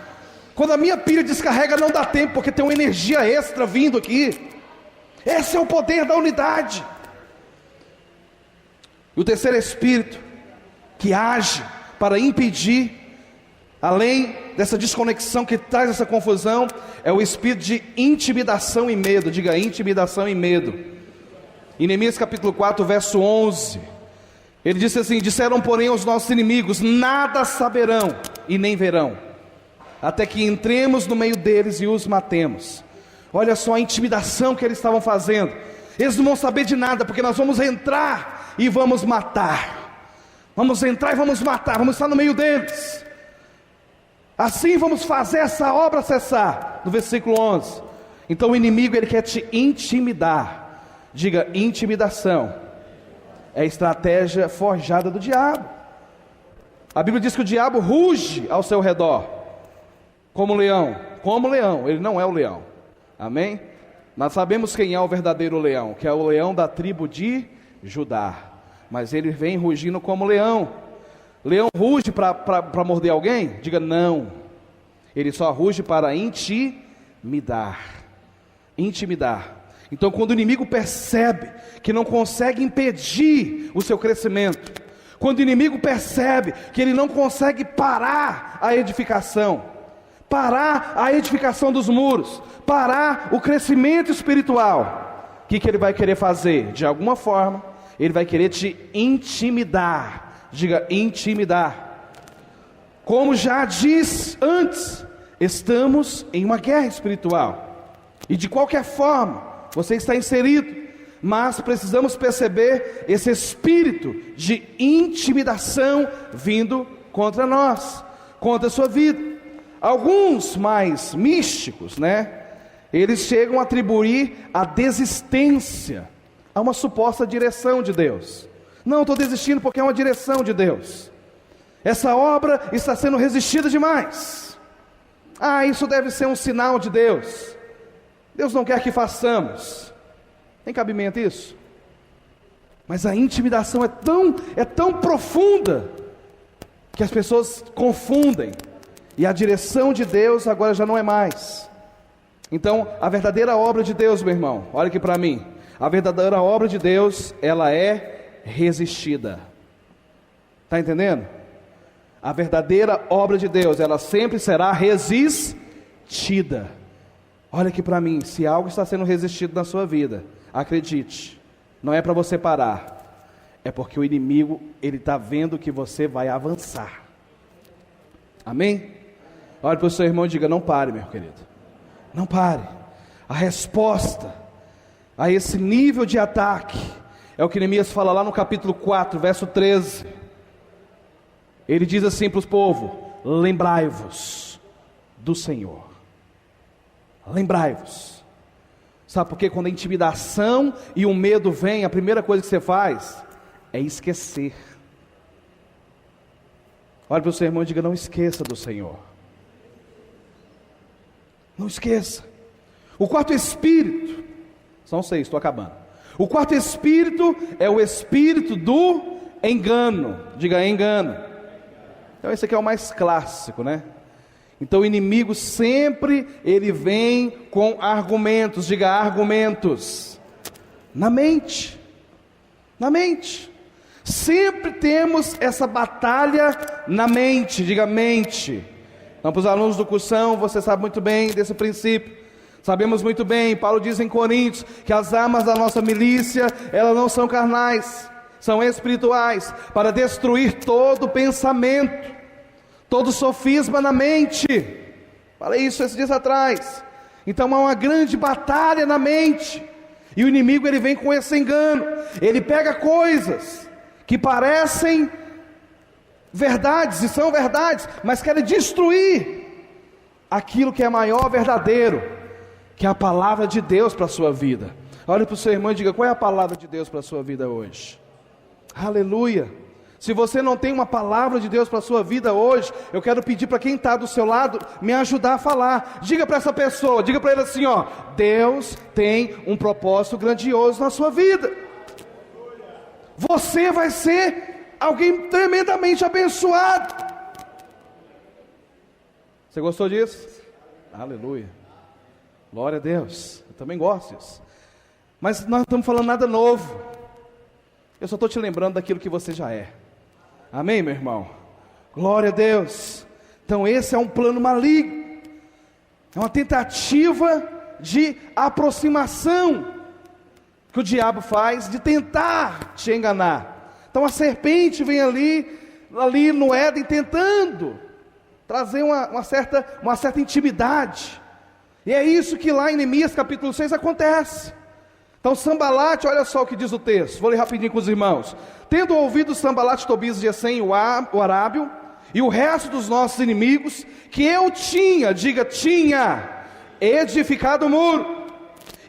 Quando a minha pilha descarrega, não dá tempo, porque tem uma energia extra vindo aqui. Esse é o poder da unidade. E o terceiro Espírito que age para impedir, além dessa desconexão que traz essa confusão, é o espírito de intimidação e medo. Diga: intimidação e medo. Em Neemias capítulo 4, verso 11, ele disse assim: disseram porém aos nossos inimigos: nada saberão e nem verão, até que entremos no meio deles e os matemos. Olha só a intimidação que eles estavam fazendo. Eles não vão saber de nada, porque nós vamos entrar e vamos matar. Vamos entrar e vamos matar, vamos estar no meio deles. Assim vamos fazer essa obra cessar. No versículo 11. Então o inimigo, ele quer te intimidar. Diga: intimidação é estratégia forjada do diabo. A Bíblia diz que o diabo ruge ao seu redor como leão. Como leão, ele não é o leão. Amém? Nós sabemos quem é o verdadeiro leão, que é o leão da tribo de Judá. Mas ele vem rugindo como leão. Leão ruge para morder alguém? Diga: não. Ele só ruge para intimidar. Intimidar. Então quando o inimigo percebe que não consegue impedir o seu crescimento, quando o inimigo percebe que ele não consegue parar a edificação dos muros, parar o crescimento espiritual, o que ele vai querer fazer? De alguma forma, ele vai querer te intimidar. Diga: intimidar. Como já disse antes, estamos em uma guerra espiritual. E de qualquer forma, você está inserido, mas precisamos perceber esse espírito de intimidação vindo contra nós, contra a sua vida. Alguns mais místicos, eles chegam a atribuir a desistência a uma suposta direção de Deus. Não, estou desistindo porque é uma direção de Deus. Essa obra está sendo resistida demais. Isso deve ser um sinal de Deus. Deus não quer que façamos. Tem cabimento isso? Mas a intimidação é tão profunda que as pessoas confundem. E a direção de Deus agora já não é mais. Então, a verdadeira obra de Deus, meu irmão, olha aqui para mim. A verdadeira obra de Deus, ela é resistida. Está entendendo? A verdadeira obra de Deus, ela sempre será resistida. Olha aqui para mim, se algo está sendo resistido na sua vida, acredite, não é para você parar, é porque o inimigo, ele está vendo que você vai avançar. Amém? Olha para o seu irmão e diga: não pare, meu querido, não pare. A resposta a esse nível de ataque é o que Neemias fala lá no capítulo 4, verso 13. Ele diz assim para os povos: lembrai-vos do Senhor. Lembrai-vos. Sabe por quê? Quando a intimidação e o medo vem, a primeira coisa que você faz é esquecer. Olha para o seu irmão e diga: não esqueça do Senhor. Não esqueça. O quarto espírito, são 6, estou acabando. O quarto espírito é o espírito do engano. Diga: engano. Então esse aqui é o mais clássico, Então o inimigo sempre, ele vem com argumentos, diga argumentos, na mente, sempre temos essa batalha na mente, diga mente. Então para os alunos do cursão, você sabe muito bem desse princípio, sabemos muito bem, Paulo diz em Coríntios, que as armas da nossa milícia, elas não são carnais, são espirituais, para destruir todo pensamento, todo sofisma na mente. Falei isso esses dias atrás. Então há uma grande batalha na mente, e o inimigo ele vem com esse engano, ele pega coisas que parecem verdades, e são verdades, mas querem destruir aquilo que é maior, verdadeiro, que é a palavra de Deus para a sua vida. Olhe para o seu irmão e diga: qual é a palavra de Deus para a sua vida hoje? Aleluia. Se você não tem uma palavra de Deus para a sua vida hoje, eu quero pedir para quem está do seu lado, me ajudar a falar. Diga para essa pessoa, diga para ele assim, ó: Deus tem um propósito grandioso na sua vida. Você vai ser alguém tremendamente abençoado. Você gostou disso? Aleluia. Glória a Deus. Eu também gosto disso. Mas nós não estamos falando nada novo. Eu só estou te lembrando daquilo que você já é. Amém, meu irmão? Glória a Deus. Então esse é um plano maligno, é uma tentativa de aproximação que o diabo faz, de tentar te enganar. Então a serpente vem ali no Éden, tentando trazer uma certa intimidade, e é isso que lá em Neemias capítulo 6 acontece. Então Sambalate, olha só o que diz o texto, vou ler rapidinho com os irmãos. Tendo ouvido Sambalate, Tobias e Gesem, o arábio, e o resto dos nossos inimigos, que eu tinha edificado o muro,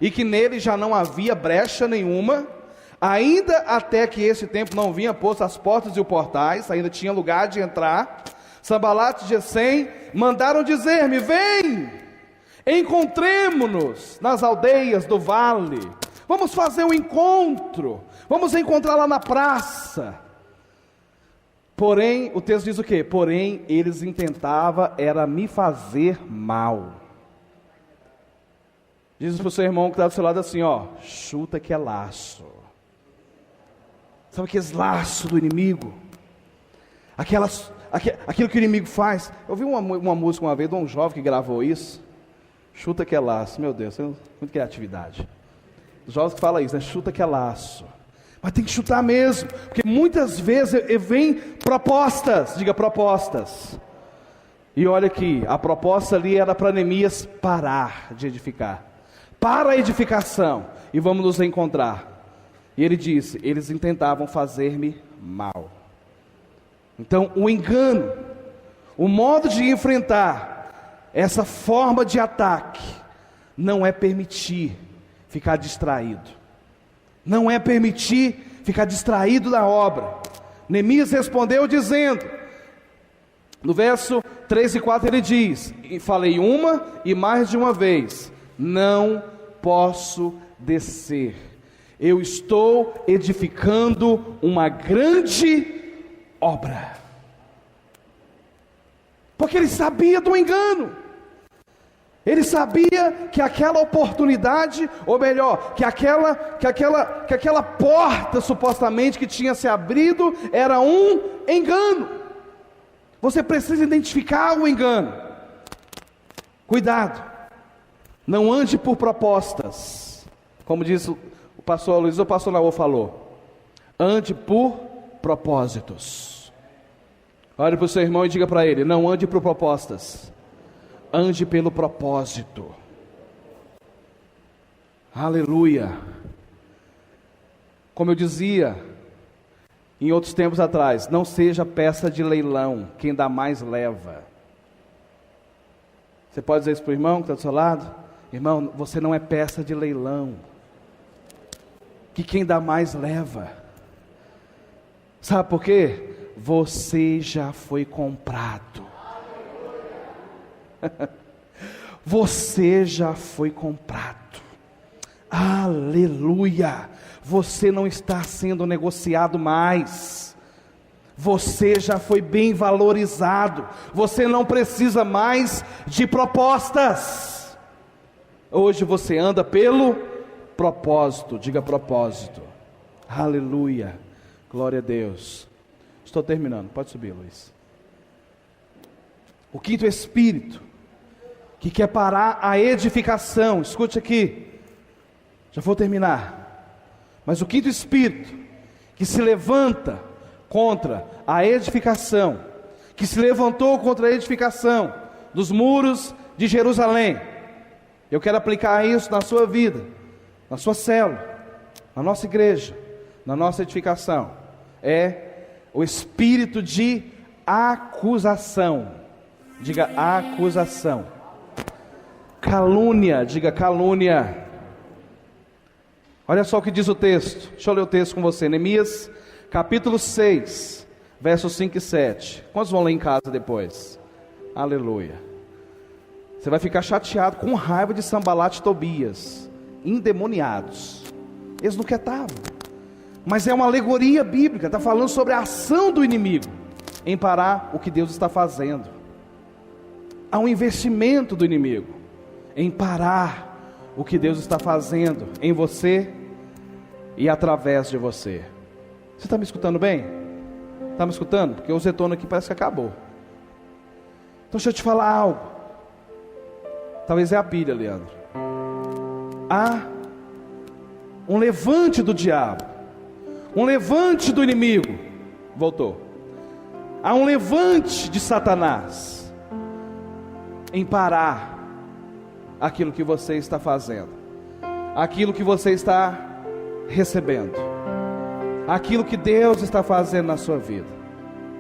e que nele já não havia brecha nenhuma, ainda até que esse tempo não vinha posto as portas e os portais, ainda tinha lugar de entrar, Sambalate e Gesem mandaram dizer-me: vem, encontremo-nos nas aldeias do vale, vamos fazer um encontro, vamos encontrar lá na praça. Porém, o texto diz o quê? Porém, eles intentavam era me fazer mal. Diz para o seu irmão que está do seu lado assim, ó: chuta que é laço. Sabe aqueles laços do inimigo? Aquilo que o inimigo faz. Eu vi uma música uma vez de um jovem que gravou isso. Chuta que é laço. Meu Deus, muita criatividade. Os jovens que falam isso, né? Chuta que é laço. Mas tem que chutar mesmo, porque muitas vezes vem propostas, diga propostas. E olha aqui, a proposta ali era para Neemias parar de edificar. Para a edificação, e vamos nos encontrar. E ele disse: eles intentavam fazer-me mal. Então o engano, o modo de enfrentar essa forma de ataque, não é permitir ficar distraído, não é permitir ficar distraído da obra. Neemias respondeu dizendo, no verso 3 e 4 ele diz: falei uma e mais de uma vez, não posso descer, eu estou edificando uma grande obra. Porque ele sabia do engano, ele sabia que aquela oportunidade, ou melhor, que aquela porta supostamente que tinha se abrido era um engano. Você precisa identificar o engano. Cuidado, não ande por propostas, como diz o pastor Luiz, o pastor Naô falou, ande por propósitos. Olhe para o seu irmão e diga para ele: não ande por propostas, ande pelo propósito. Aleluia. Como eu dizia em outros tempos atrás, não seja peça de leilão, quem dá mais leva. Você pode dizer isso para o irmão que está do seu lado? Irmão, você não é peça de leilão, que quem dá mais leva. Sabe por quê? Você já foi comprado. Você já foi comprado. Aleluia. Você não está sendo negociado mais. Você já foi bem valorizado. Você não precisa mais de propostas. Hoje você anda pelo propósito. Diga propósito. Aleluia. Glória a Deus. Estou terminando. Pode subir, Luiz. O quinto espírito que quer parar a edificação. Escute aqui. Já vou terminar. Mas o quinto espírito que se levanta contra a edificação, que se levantou contra a edificação dos muros de Jerusalém. Eu quero aplicar isso na sua vida, na sua célula, na nossa igreja, na nossa edificação. É o espírito de acusação. Diga acusação. Calúnia, diga calúnia. Olha só o que diz o texto. Deixa eu ler o texto com você. Neemias capítulo 6, versos 5 e 7. Quantos vão ler em casa depois? Aleluia. Você vai ficar chateado, com raiva de Sanbalat e Tobias, endemoniados. Eles não estavam. Mas é uma alegoria bíblica. Está falando sobre a ação do inimigo em parar o que Deus está fazendo. Há um investimento do inimigo em parar o que Deus está fazendo em você e através de você. Você está me escutando bem? Está me escutando? Porque o retorno aqui parece que acabou. Então deixa eu te falar algo. Talvez é a pilha, Leandro. Há um levante do diabo, um levante do inimigo. Voltou. Há um levante de Satanás em parar aquilo que você está fazendo, aquilo que você está recebendo, aquilo que Deus está fazendo na sua vida,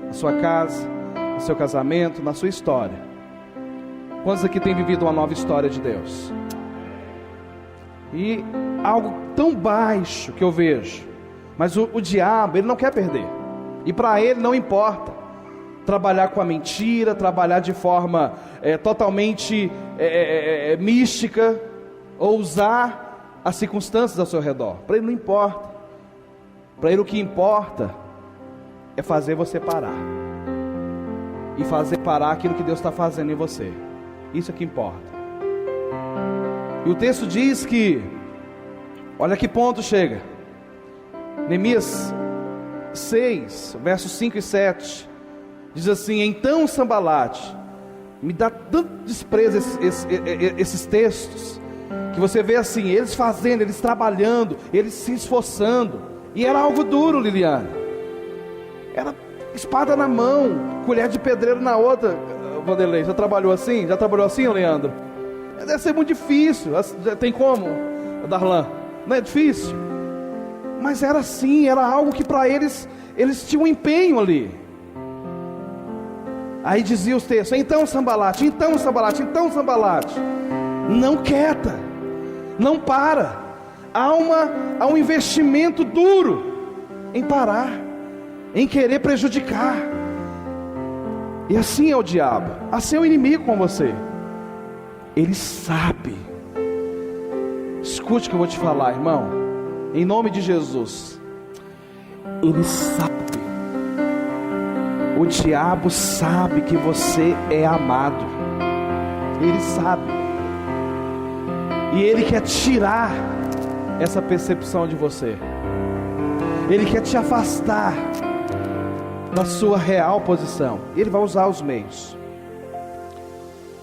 na sua casa, no seu casamento, na sua história. Quantos aqui têm vivido uma nova história de Deus? E algo tão baixo que eu vejo, mas o diabo, ele não quer perder, e para ele não importa trabalhar com a mentira, trabalhar de forma totalmente mística, ou usar as circunstâncias ao seu redor. Para ele não importa. Para ele o que importa é fazer você parar, e fazer parar aquilo que Deus está fazendo em você. Isso é que importa. E o texto diz que, olha que ponto chega. Neemias 6, versos 5 e 7, diz assim: então Sanbalat, me dá tanto desprezo esses textos, que você vê assim, eles fazendo, eles trabalhando, eles se esforçando, e era algo duro, Liliane, era espada na mão, colher de pedreiro na outra. Vanderlei, já trabalhou assim? Já trabalhou assim, Leandro? Deve ser muito difícil. Tem como, Darlan? Não é difícil? Mas era assim, era algo que para eles tinham um empenho ali. Aí dizia os textos: então Sanbalat, não quieta, não para. Há um investimento duro em parar, em querer prejudicar. E assim é o diabo, assim é o inimigo com você. Ele sabe. Escute o que eu vou te falar, irmão, em nome de Jesus. Ele sabe. O diabo sabe que você é amado. Ele sabe. E ele quer tirar essa percepção de você. Ele quer te afastar da sua real posição. Ele vai usar os meios.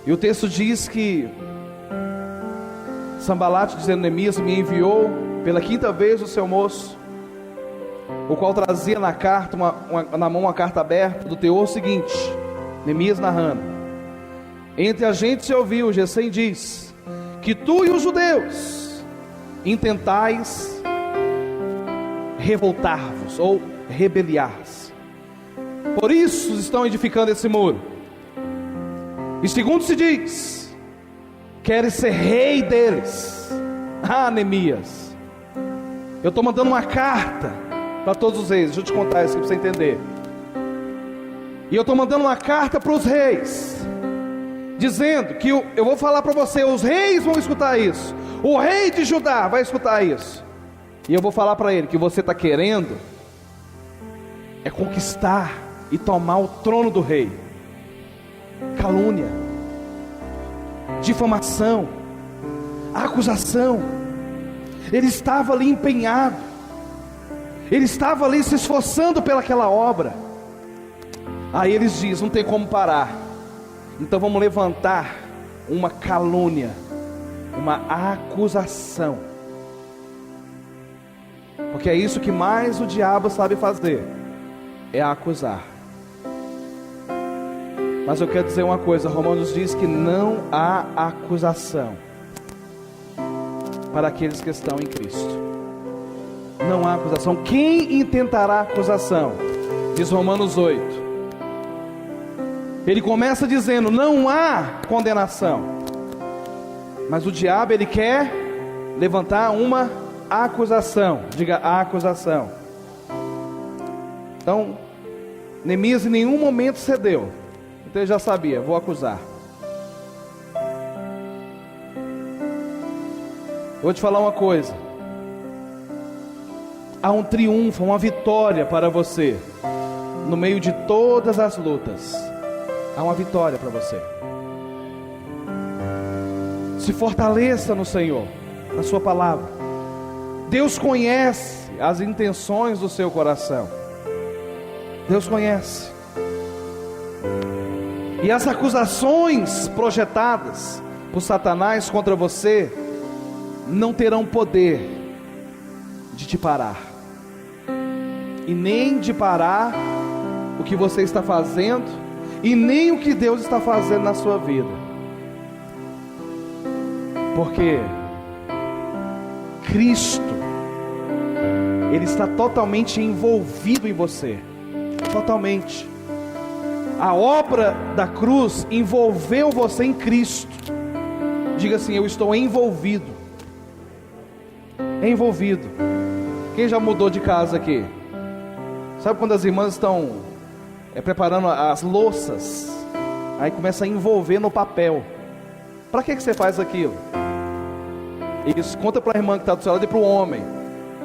E o texto diz que Sanbalat, dizendo: Neemias me enviou pela quinta vez o seu moço, o qual trazia na carta na mão uma carta aberta, do teor seguinte. Neemias narrando: entre a gente se ouviu, Gesem diz, que tu e os judeus intentais revoltar-vos, ou rebeliar-se. Por isso estão edificando esse muro. E segundo se diz, queres ser rei deles. Ah, Neemias, eu estou mandando uma carta para todos os reis. Deixa eu te contar isso para você entender. E eu estou mandando uma carta para os reis, dizendo que eu vou falar para você, os reis vão escutar isso, o rei de Judá vai escutar isso, e eu vou falar para ele que você está querendo conquistar e tomar o trono do rei. Calúnia, difamação, acusação. Ele estava ali empenhado, ele estava ali se esforçando pelaquela obra. Aí eles dizem: não tem como parar, então vamos levantar uma calúnia, uma acusação, porque é isso que mais o diabo sabe fazer, é acusar. Mas eu quero dizer uma coisa: Romanos diz que não há acusação para aqueles que estão em Cristo. Não há acusação. Quem intentará acusação? Diz Romanos 8. Ele começa dizendo: não há condenação. Mas o diabo, ele quer levantar uma acusação. Diga: acusação. Então, Neemias em nenhum momento cedeu. Então ele já sabia: vou acusar. Vou te falar uma coisa: há um triunfo, uma vitória para você. No meio de todas as lutas, há uma vitória para você. Se fortaleça no Senhor, na sua palavra. Deus conhece as intenções do seu coração. Deus conhece. E as acusações projetadas por Satanás contra você não terão poder de te parar, e nem de parar o que você está fazendo, e nem o que Deus está fazendo na sua vida. Porque Cristo, Ele está totalmente envolvido em você. Totalmente. A obra da cruz envolveu você em Cristo. Diga assim: eu estou envolvido. Envolvido. Quem já mudou de casa aqui? Sabe quando as irmãs estão preparando as louças, aí começa a envolver no papel. Para que você faz aquilo? Isso, conta para a irmã que está do seu lado e para o homem.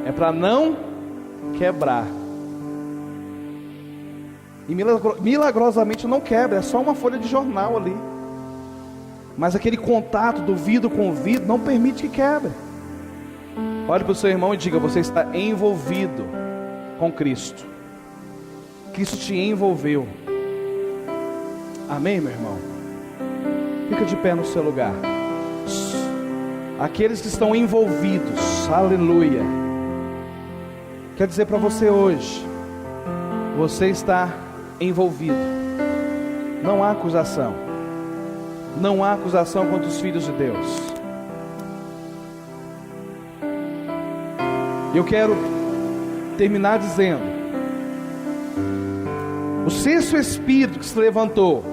É para não quebrar. E milagrosamente não quebra, é só uma folha de jornal ali. Mas aquele contato do vidro com o vidro não permite que quebre. Olhe para o seu irmão e diga: você está envolvido com Cristo. Cristo te envolveu. Amém, meu irmão? Fica de pé no seu lugar. Aqueles que estão envolvidos, aleluia. Quer dizer para você hoje: você está envolvido. Não há acusação. Não há acusação contra os filhos de Deus. Eu quero terminar dizendo: o sexto espírito que se levantou,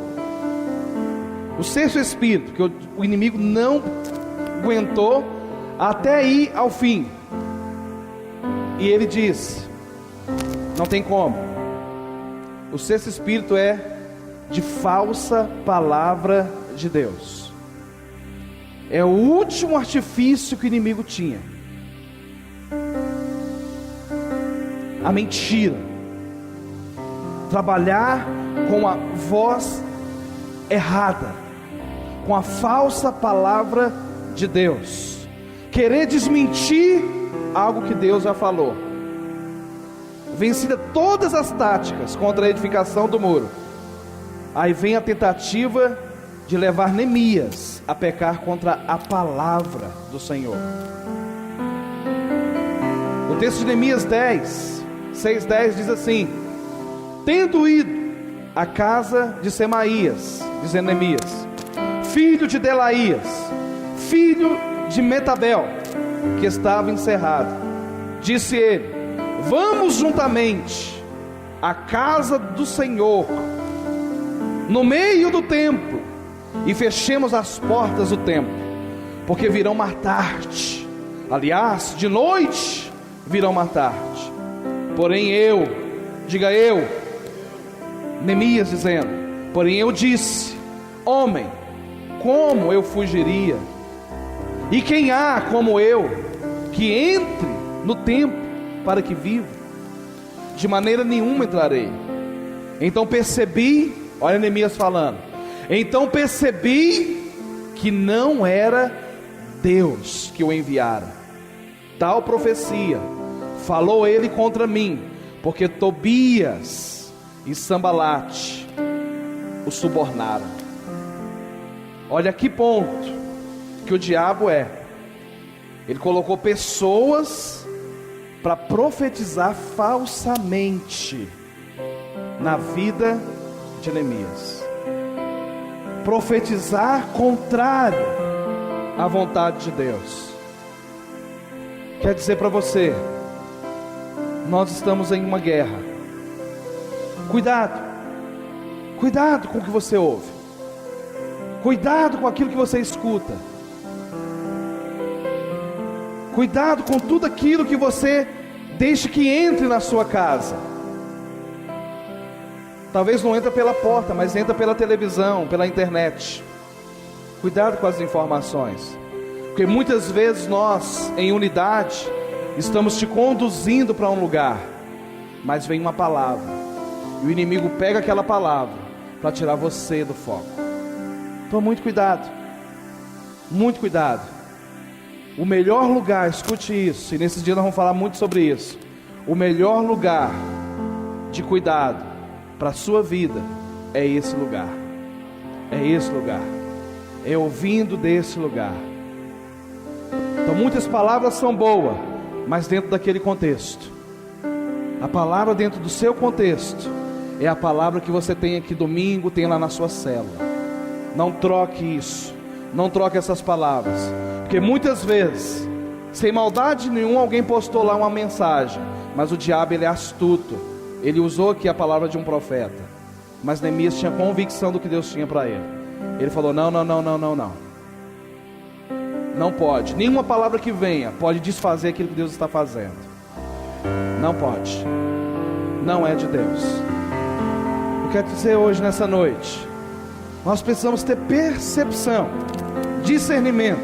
o sexto espírito que o inimigo não aguentou até ir ao fim, e ele disse: não tem como. O sexto espírito é de falsa palavra de Deus. É o último artifício que o inimigo tinha. A mentira. Trabalhar com a voz errada, com a falsa palavra de Deus. Querer desmentir algo que Deus já falou. Vencida todas as táticas contra a edificação do muro, aí vem a tentativa de levar Neemias a pecar contra a palavra do Senhor. O texto de Neemias 6:10 diz assim: tendo ido à casa de Semaías, dizendo Neemias, filho de Delaías, filho de Metabel, que estava encerrado, disse ele: vamos juntamente à casa do Senhor, no meio do templo, e fechemos as portas do templo, porque virão matar-te. Aliás, de noite virão matar-te. Porém eu, diga eu, Neemias dizendo, porém eu disse: homem, como eu fugiria? E quem há como eu que entre no templo para que viva? De maneira nenhuma entrarei. Então percebi, olha Neemias falando, então percebi que não era Deus que o enviara. Tal profecia falou ele contra mim, porque Tobias e Sambalate o subornaram. Olha que ponto que o diabo é. Ele colocou pessoas para profetizar falsamente na vida de Neemias, profetizar contrário à vontade de Deus. Quer dizer para você, nós estamos em uma guerra. Cuidado com o que você ouve, cuidado com aquilo que você escuta, cuidado com tudo aquilo que você deixa que entre na sua casa. Talvez não entra pela porta, mas entra pela televisão, pela internet. Cuidado com as informações, porque muitas vezes nós, em unidade, estamos te conduzindo para um lugar, mas vem uma palavra, e o inimigo pega aquela palavra para tirar você do foco. Então muito cuidado, muito cuidado. O melhor lugar, escute isso, e nesses dias nós vamos falar muito sobre isso. O melhor lugar de cuidado para a sua vida é esse lugar. É esse lugar. É ouvindo desse lugar. Então muitas palavras são boas, mas dentro daquele contexto. A palavra dentro do seu contexto é a palavra que você tem aqui domingo, tem lá na sua célula. Não troque isso. Não troque essas palavras. Porque muitas vezes, sem maldade nenhuma, alguém postou lá uma mensagem, mas o diabo, ele é astuto. Ele usou aqui a palavra de um profeta, mas Neemias tinha convicção do que Deus tinha para ele. Ele falou: não. Não pode. Nenhuma palavra que venha pode desfazer aquilo que Deus está fazendo. Não pode. Não é de Deus. Eu quero dizer hoje, nessa noite, nós precisamos ter percepção, discernimento,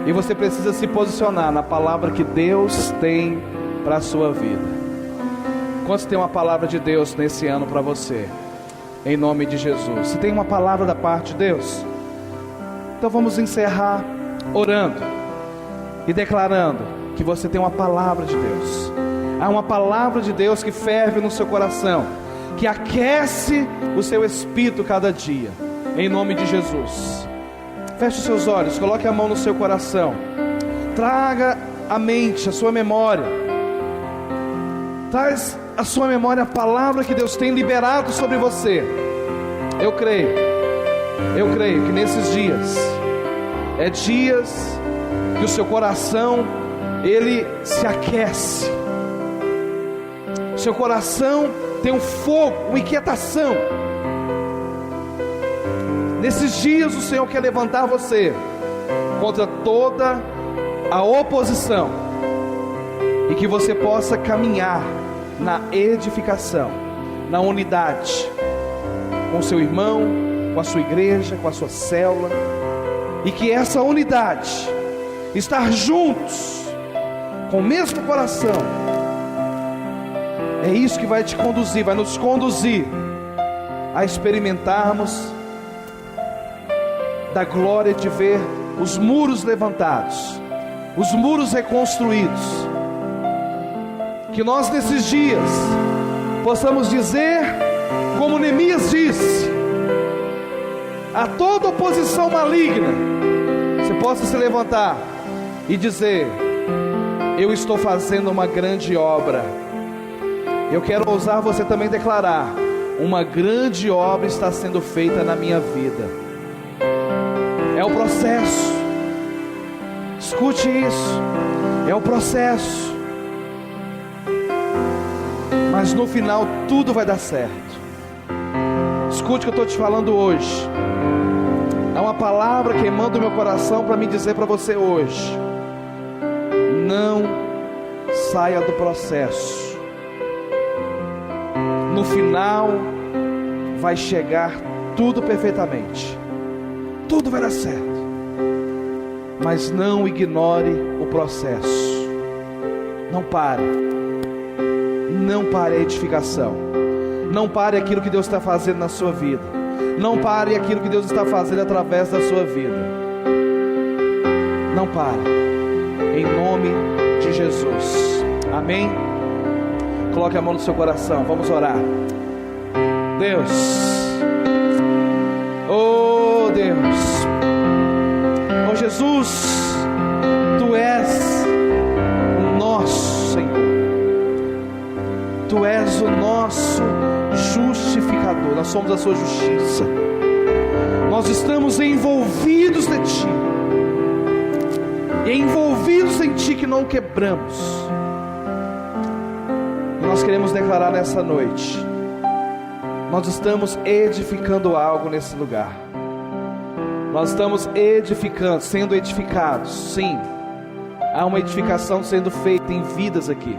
e você precisa se posicionar na palavra que Deus tem para a sua vida. Quantos tem uma palavra de Deus nesse ano para você? Em nome de Jesus. Se tem uma palavra da parte de Deus, então vamos encerrar orando e declarando que você tem uma palavra de Deus. Há uma palavra de Deus que ferve no seu coração, que aquece o seu espírito cada dia. Em nome de Jesus. Feche os seus olhos, coloque a mão no seu coração. Traga à mente, a sua memória. Traz a sua memória a palavra que Deus tem liberado sobre você. Eu creio que nesses dias é dias que o seu coração, ele se aquece. Seu coração tem um fogo, uma inquietação. Nesses dias o Senhor quer levantar você contra toda a oposição, e que você possa caminhar na edificação, na unidade, com o seu irmão, com a sua igreja, com a sua célula, e que essa unidade, estar juntos, com o mesmo coração, é isso que vai te conduzir, vai nos conduzir a experimentarmos da glória de ver os muros levantados, os muros reconstruídos. Que nós nesses dias possamos dizer, como Neemias disse, a toda oposição maligna, você possa se levantar e dizer: eu estou fazendo uma grande obra. Eu quero ousar você também declarar: uma grande obra está sendo feita na minha vida. É o processo. Escute isso. É o processo. Mas no final tudo vai dar certo. Escute o que eu estou te falando hoje. É uma palavra queimando o meu coração para me dizer para você hoje: não saia do processo. No final vai chegar tudo perfeitamente. Tudo vai dar certo. Mas não ignore o processo. Não pare. Não pare a edificação. Não pare aquilo que Deus está fazendo na sua vida. Não pare aquilo que Deus está fazendo através da sua vida. Não pare. Em nome de Jesus. Amém? Coloque a mão no seu coração. Vamos orar. Deus. Oh Deus. Oh Jesus. Tu és o nosso Senhor. Tu és o nosso justificador. Nós somos a sua justiça. Nós estamos envolvidos em Ti. E envolvidos em Ti que não quebramos. E nós queremos declarar nessa noite: nós estamos edificando algo nesse lugar. Nós estamos edificando, sendo edificados. Sim, há uma edificação sendo feita em vidas aqui.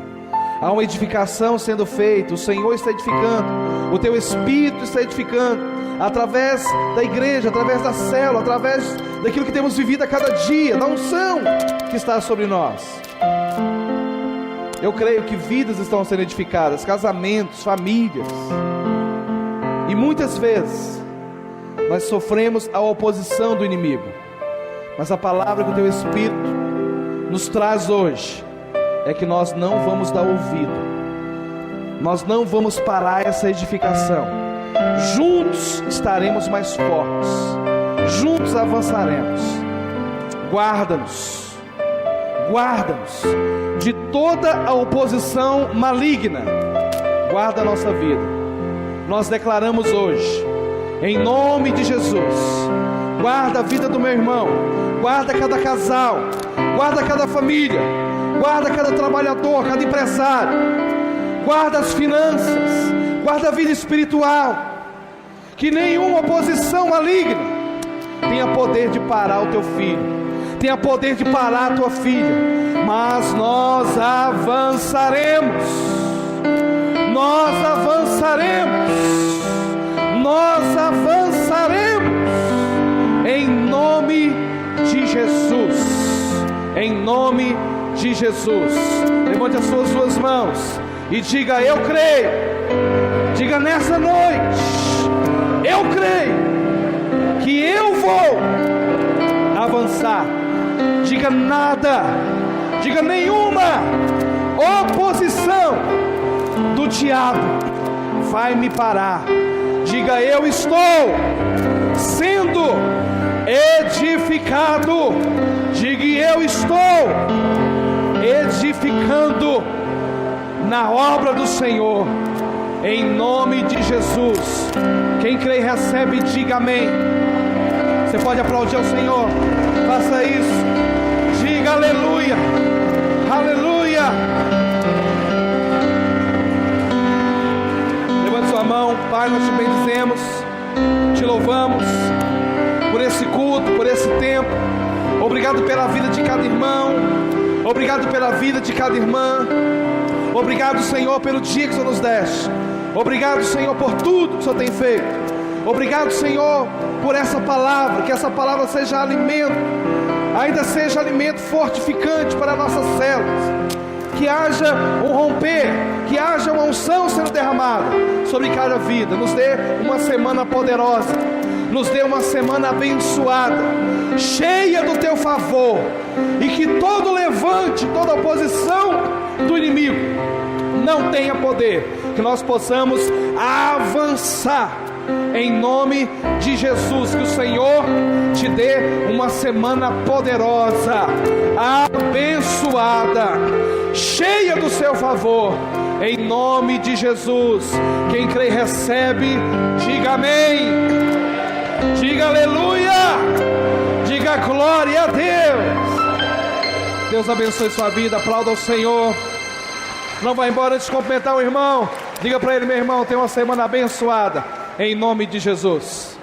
Há uma edificação sendo feita. O Senhor está edificando. O Teu Espírito está edificando. Através da igreja, através da célula, através daquilo que temos vivido a cada dia, da unção que está sobre nós. Eu creio que vidas estão sendo edificadas, casamentos, famílias. E muitas vezes nós sofremos a oposição do inimigo. Mas a palavra que o Teu Espírito nos traz hoje é que nós não vamos dar ouvido. Nós não vamos parar essa edificação. Juntos estaremos mais fortes. Juntos avançaremos. Guarda-nos. Guarda-nos de toda a oposição maligna. Guarda a nossa vida. Nós declaramos hoje, em nome de Jesus, guarda a vida do meu irmão, guarda cada casal, guarda cada família, guarda cada trabalhador, cada empresário, guarda as finanças, guarda a vida espiritual. Que nenhuma oposição maligna tenha poder de parar o teu filho, tenha poder de parar a tua filha. Mas nós avançaremos. Nós avançaremos. Nós avançaremos. Em nome de Jesus. Em nome de Jesus. Levante as suas duas mãos e diga: eu creio. Diga nessa noite: eu creio que eu vou avançar. Diga nada, diga nenhuma oposição do diabo vai me parar. Diga: eu estou sendo edificado. Diga: eu estou edificando na obra do Senhor, em nome de Jesus. Quem crê e recebe, diga amém. Você pode aplaudir ao Senhor, faça isso, diga aleluia, aleluia. Levante sua mão. Pai, nós te bendizemos, te louvamos por esse culto, por esse tempo. Obrigado pela vida de cada irmão, obrigado pela vida de cada irmã. Obrigado, Senhor, pelo dia que o Senhor nos deste. Obrigado, Senhor, por tudo que o Senhor tem feito. Obrigado, Senhor, por essa palavra. Que essa palavra seja alimento, ainda seja alimento fortificante para nossas células. Que haja um romper, que haja uma unção sendo derramada sobre cada vida. Nos dê uma semana poderosa, nos dê uma semana abençoada, cheia do teu favor. E que todo levante, toda oposição do inimigo não tenha poder. Que nós possamos avançar em nome de Jesus. Que o Senhor te dê uma semana poderosa, abençoada, cheia do seu favor, em nome de Jesus. Quem crê e recebe, diga amém, diga aleluia, diga glória a Deus. Deus abençoe sua vida. Aplauda ao Senhor. Não vai embora antes de cumprimentar o irmão. Diga para ele: meu irmão, tenha uma semana abençoada, em nome de Jesus.